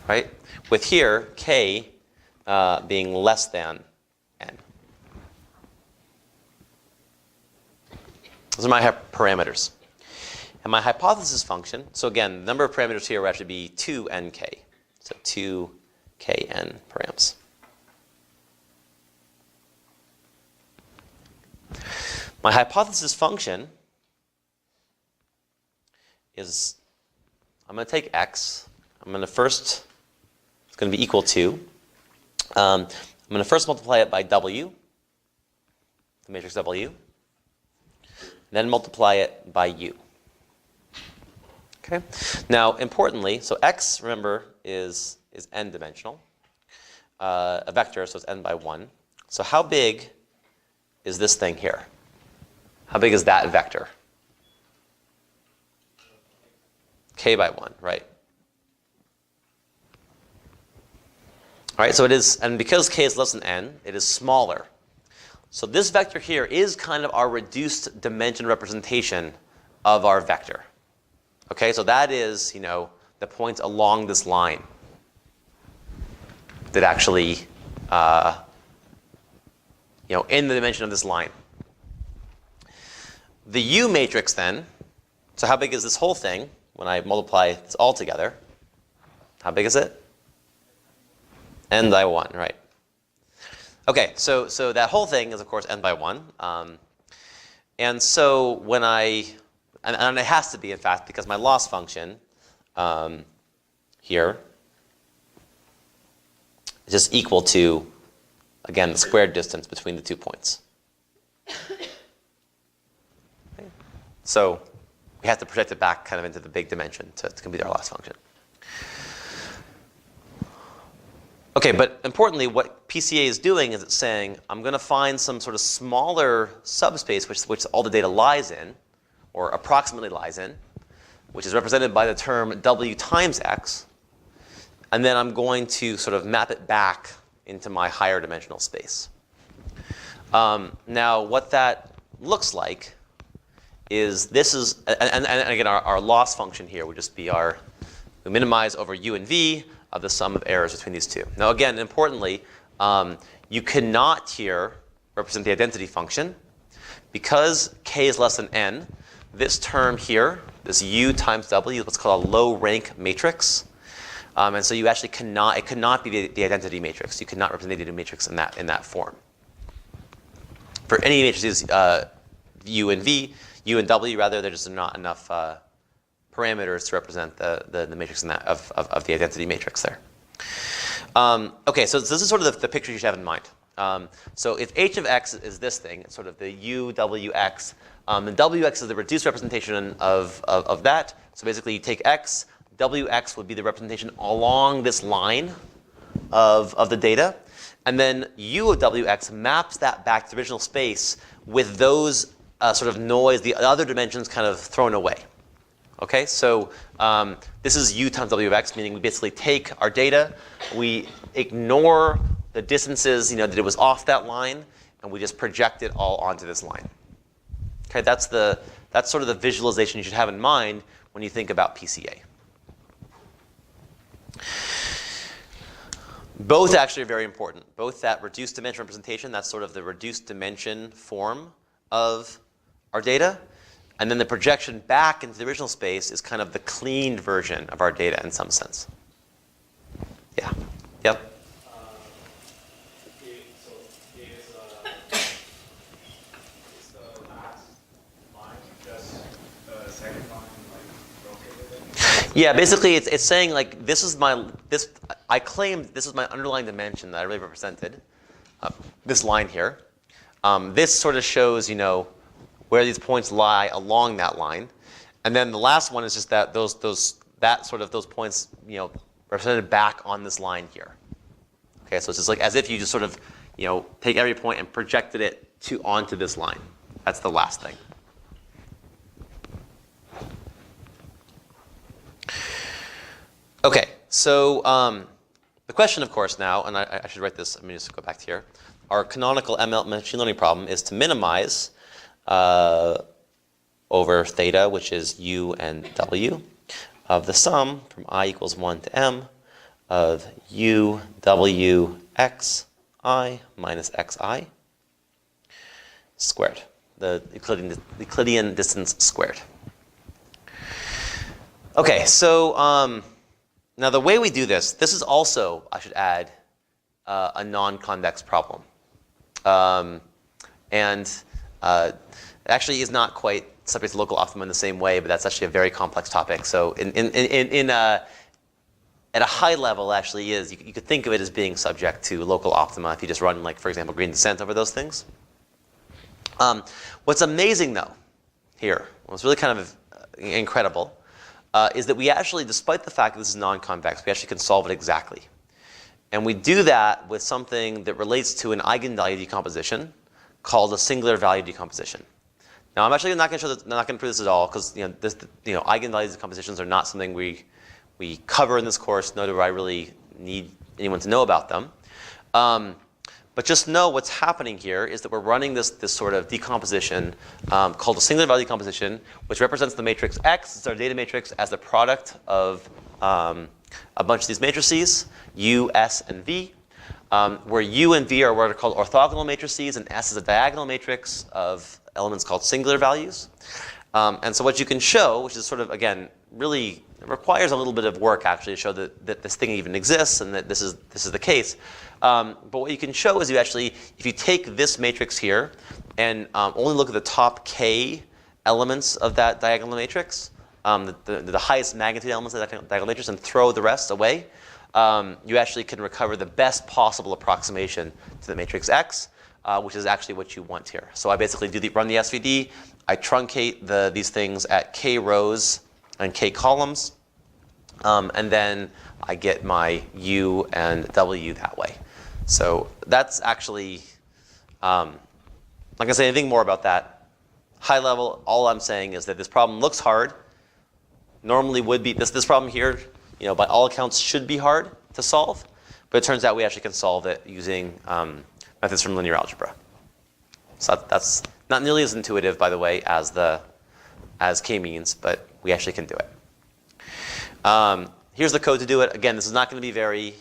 Right? With here, k being less than n. Those are my parameters. And my hypothesis function, so again, the number of parameters here would actually be 2nk. So 2kn params. My hypothesis function is, I'm going to take x. I'm going to first, it's going to be equal to, I'm going to first multiply it by w, the matrix w, then multiply it by u. Okay. Now, importantly, so x, remember, is n-dimensional, a vector, so it's n by 1. So how big is this thing here? How big is that vector? K by 1, right? All right, so it is, and because k is less than n, it is smaller. So this vector here is kind of our reduced dimension representation of our vector. Okay, so that is, the points along this line that actually, in the dimension of this line. The U matrix then, so how big is this whole thing when I multiply this all together? How big is it? N by 1, right. Okay, so that whole thing is, of course, n by 1. And so when and it has to be, in fact, because my loss function here is just equal to, again, the squared distance between the 2 points. Okay. So we have to project it back kind of into the big dimension to compute our loss function. Okay, but importantly, what PCA is doing is it's saying, I'm going to find some sort of smaller subspace which all the data lies in, or approximately lies in, which is represented by the term w times x, and then I'm going to sort of map it back into my higher dimensional space. Now, what that looks like is this is, and again, our loss function here would just be we minimize over u and v of the sum of errors between these two. Now, again, importantly, you cannot here represent the identity function. Because k is less than n, this term here, this u times w, is what's called a low rank matrix. And so you actually it cannot be the identity matrix. You cannot represent the identity matrix in that form. For any matrices, u and w rather, there just not enough parameters to represent the matrix of the identity matrix there. Okay, so this is sort of the picture you should have in mind. So if h of x is this thing, it's sort of the u, wx, and wx is the reduced representation of that. So basically you take x, wx would be the representation along this line of the data. And then u of wx maps that back to the original space with those sort of noise, the other dimensions kind of thrown away. Okay, so this is u times w of x, meaning we basically take our data, we ignore the distances, that it was off that line, and we just project it all onto this line. Okay, that's sort of the visualization you should have in mind when you think about PCA. Both actually are very important. Both that reduced dimension representation, that's sort of the reduced dimension form of our data, and then the projection back into the original space is kind of the cleaned version of our data in some sense. Yeah. Yep. Is the last line just the second line rotated? Yeah, basically it's saying like I claimed this is my underlying dimension that I really represented, this line here. This sort of shows where these points lie along that line, and then the last one is just that those points represented back on this line here. Okay, so it's just like as if you just sort of take every point and projected it onto this line. That's the last thing. Okay, so the question, of course, now, and I should write this. Let me just go back to here. Our canonical ML machine learning problem is to minimize over theta, which is u and w, of the sum from I equals 1 to m of u, w, x, I minus xi squared. the Euclidean distance squared. Okay, so now the way we do this is also, I should add, a non-convex problem. It actually is not quite subject to local optima in the same way, but that's actually a very complex topic. So at a high level, actually is, you could think of it as being subject to local optima if you just run, like, for example, gradient descent over those things. What's amazing, though, here, what's really kind of incredible, is that we actually, despite the fact that this is non-convex, we actually can solve it exactly. And we do that with something that relates to an eigenvalue decomposition called a singular value decomposition. Now, I'm actually not going to show that, not going to prove this at all, because eigenvalue decompositions are not something we cover in this course, nor do I really need anyone to know about them. But just know what's happening here is that we're running this sort of decomposition called a singular value decomposition, which represents the matrix X, it's our data matrix, as the product of a bunch of these matrices, U, S, and V, where U and V are what are called orthogonal matrices, and S is a diagonal matrix of elements called singular values. And so what you can show, which is sort of, again, really requires a little bit of work actually to show that this thing even exists and that this is the case. But what you can show is you actually, if you take this matrix here and only look at the top k elements of that diagonal matrix, the highest magnitude elements of that diagonal matrix, and throw the rest away, you actually can recover the best possible approximation to the matrix X, which is actually what you want here. So I basically run the SVD, I truncate these things at k rows and k columns, and then I get my U and W that way. So that's actually, I'm not going to say anything more about that. High level, all I'm saying is that this problem looks hard. Normally would be, this problem here, by all accounts should be hard to solve, but it turns out we actually can solve it using methods from linear algebra. So that's not nearly as intuitive, by the way, as k-means, but we actually can do it. Here's the code to do it. Again, this is not going to be very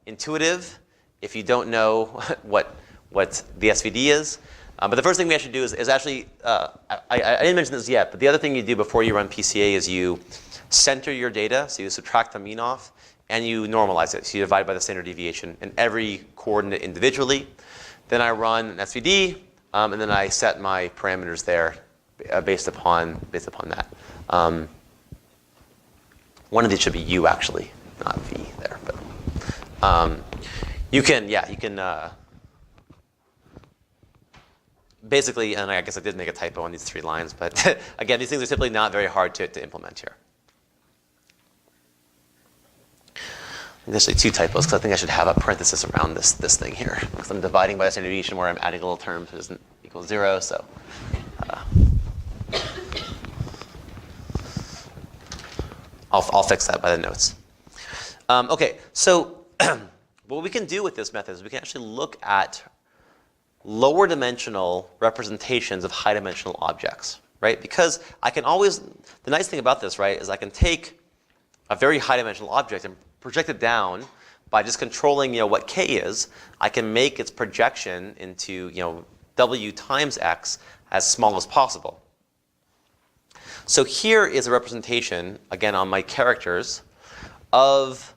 intuitive if you don't know what the SVD is. But the first thing we actually do is actually, I didn't mention this yet, but the other thing you do before you run PCA is you center your data, so you subtract the mean off, and you normalize it. So you divide by the standard deviation in every coordinate individually. Then I run an SVD, and then I set my parameters there based upon that. One of these should be U actually, not V there. But you can basically, and I guess I did make a typo on these 3 lines, but again, these things are typically not very hard to implement here. There's actually 2 typos, because I think I should have a parenthesis around this thing here, because I'm dividing by the standard deviation where I'm adding a little term that doesn't equal 0. So I'll fix that by the notes. Okay, so what we can do with this method is we can actually look at lower dimensional representations of high dimensional objects, right? Because I can always, the nice thing about this, right, is I can take a very high dimensional object and project it down by just controlling, what k is. I can make its projection into, w times x as small as possible. So here is a representation, again, on my characters of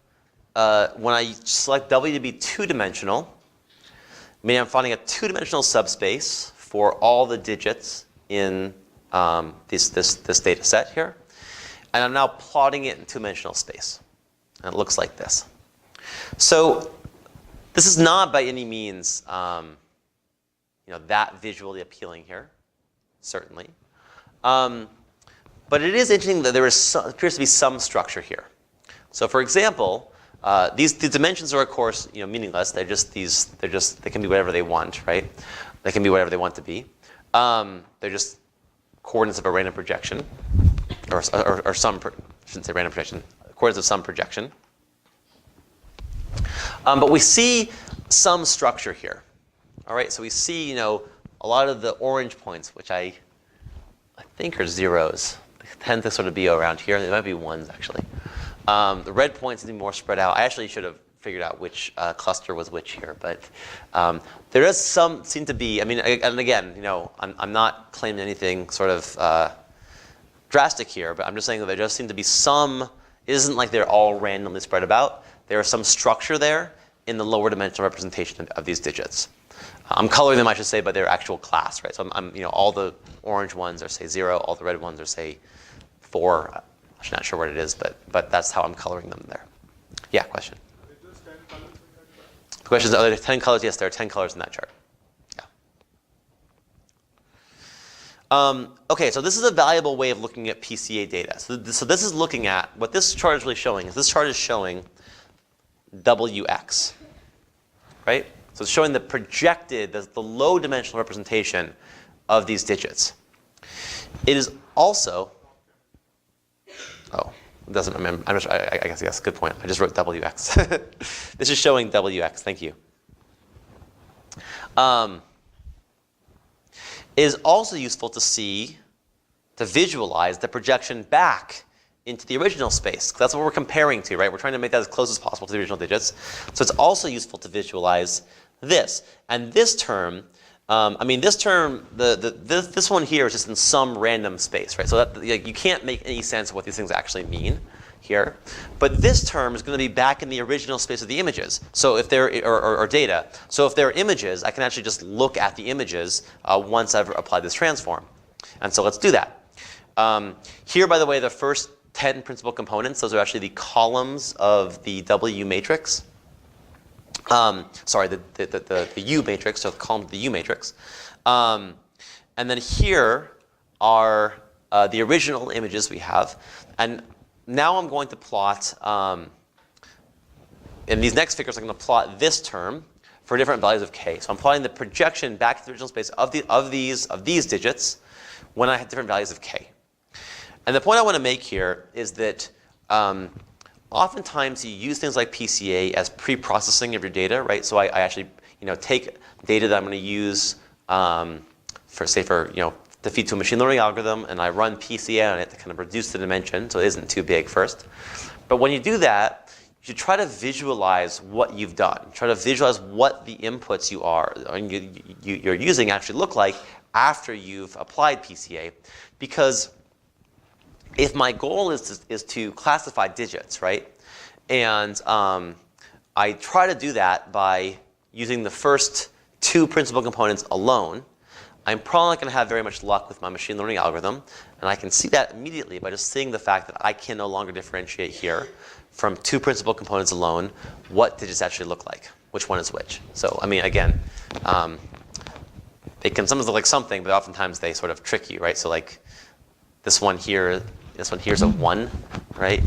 when I select w to be 2-dimensional, meaning I'm finding a 2-dimensional subspace for all the digits in this data set here. And I'm now plotting it in 2-dimensional space. And it looks like this. So this is not by any means that visually appealing here, certainly. But it is interesting that there appears to be some structure here. So for example, these dimensions are, of course, meaningless. They can be whatever they want, right? They can be whatever they want to be. They're just coordinates of a random projection, or some, I shouldn't say random projection, coordinates of some projection. But we see some structure here. All right, so we see, a lot of the orange points, which I think are zeros. They tend to sort of be around here. They might be 1s, actually. The red points seem to be more spread out. I actually should have figured out which cluster was which here, but there does seem to be. I mean, and again, I'm not claiming anything sort of drastic here, but I'm just saying that there does seem to be some. It isn't like they're all randomly spread about. There is some structure there in the lower dimensional representation of these digits. I'm coloring them, I should say, by their actual class, right? So I'm all the orange ones are say 0, all the red ones are say 4. I'm not sure what it is, but that's how I'm coloring them there. Yeah, question. Are there just 10 colors in that chart? The question is, are there 10 colors? Yes, there are 10 colors in that chart. Yeah. Okay, so this is a valuable way of looking at PCA data. So this is looking at, what this chart is really showing is this chart is showing WX, right? So it's showing the projected, the low dimensional representation of these digits. It is also, it doesn't remember, I guess, yes, good point. I just wrote WX. This is showing WX, thank you. It is also useful to see, to visualize the projection back into the original space. That's what we're comparing to, right? We're trying to make that as close as possible to the original digits. So it's also useful to visualize this. And this term, this term, this one here is just in some random space, right? So that you can't make any sense of what these things actually mean here. But this term is going to be back in the original space of the images. So if they're, or data. So if they're images, I can actually just look at the images once I've applied this transform. And so let's do that. Here, by the way, the first 10 principal components, those are actually the columns of the W matrix. Sorry, the U matrix, so the column of the U matrix. And then here are the original images we have. And now I'm going to plot, in these next figures, I'm going to plot this term for different values of k. So I'm plotting the projection back to the original space of these digits when I have different values of k. And the point I want to make here is that oftentimes you use things like PCA as pre-processing of your data, right? So I actually take data that I'm going to use to feed to a machine learning algorithm, and I run PCA on it to kind of reduce the dimension so it isn't too big first. But when you do that, you try to visualize what you've done. Try to visualize what the inputs you're using actually look like after you've applied PCA, because if my goal is to classify digits, right, and I try to do that by using the first 2 principal components alone, I'm probably not going to have very much luck with my machine learning algorithm, and I can see that immediately by just seeing the fact that I can no longer differentiate here from 2 principal components alone what digits actually look like, which one is which. So, I mean, again, they can sometimes look like something, but oftentimes they sort of trick you, right? So, like this one here is a 1, right?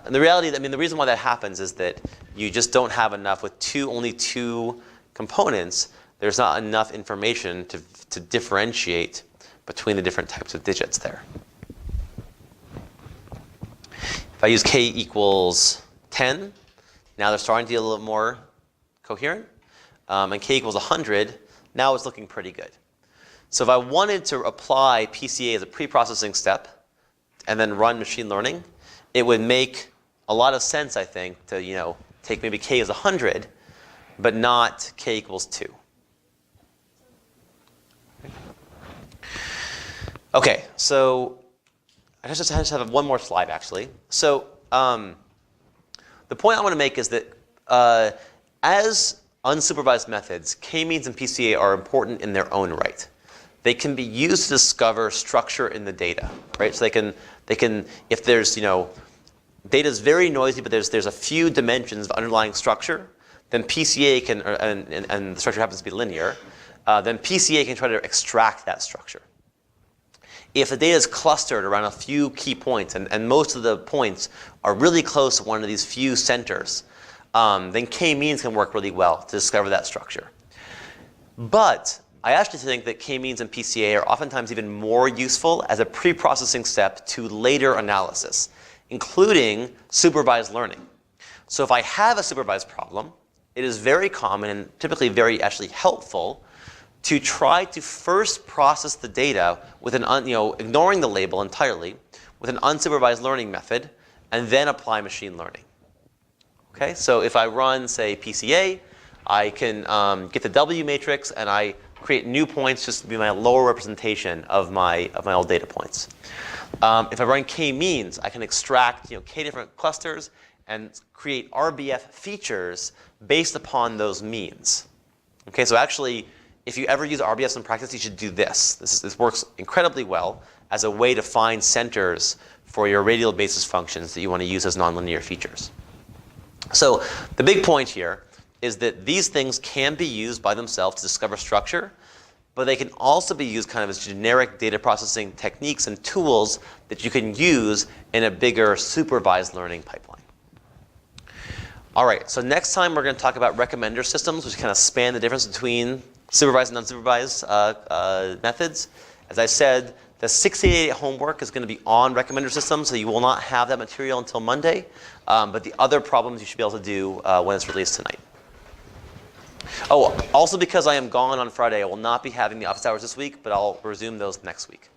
And the reality, the reason why that happens is that you just don't have enough with only two components. There's not enough information to differentiate between the different types of digits there. If I use k equals 10, now they're starting to get a little more coherent. And k equals 100, now it's looking pretty good. So if I wanted to apply PCA as a pre-processing step and then run machine learning, it would make a lot of sense, I think, to take maybe k as 100, but not k equals 2. Okay, so I just have one more slide, actually. So the point I want to make is that as unsupervised methods, k-means and PCA are important in their own right. They can be used to discover structure in the data, right? So they can if there's data is very noisy, but there's a few dimensions of underlying structure, then PCA can and the structure happens to be linear, then PCA can try to extract that structure. If the data is clustered around a few key points, and most of the points are really close to one of these few centers, then k-means can work really well to discover that structure. But I actually think that k-means and PCA are oftentimes even more useful as a pre-processing step to later analysis, including supervised learning. So if I have a supervised problem, it is very common and typically very actually helpful to try to first process the data with an ignoring the label entirely with an unsupervised learning method, and then apply machine learning. Okay, so if I run, say, PCA, I can get the W matrix, and I create new points just to be my lower representation of my old data points. If I run k-means, I can extract k different clusters and create RBF features based upon those means. Okay, so actually, if you ever use RBFs in practice, you should do this. This works incredibly well as a way to find centers for your radial basis functions that you want to use as nonlinear features. So the big point here is that these things can be used by themselves to discover structure, but they can also be used kind of as generic data processing techniques and tools that you can use in a bigger supervised learning pipeline. All right, so next time we're going to talk about recommender systems, which kind of span the difference between supervised and unsupervised methods. As I said, the 688 homework is going to be on recommender systems, so you will not have that material until Monday. But the other problems you should be able to do when it's released tonight. Oh, also because I am gone on Friday, I will not be having the office hours this week, but I'll resume those next week.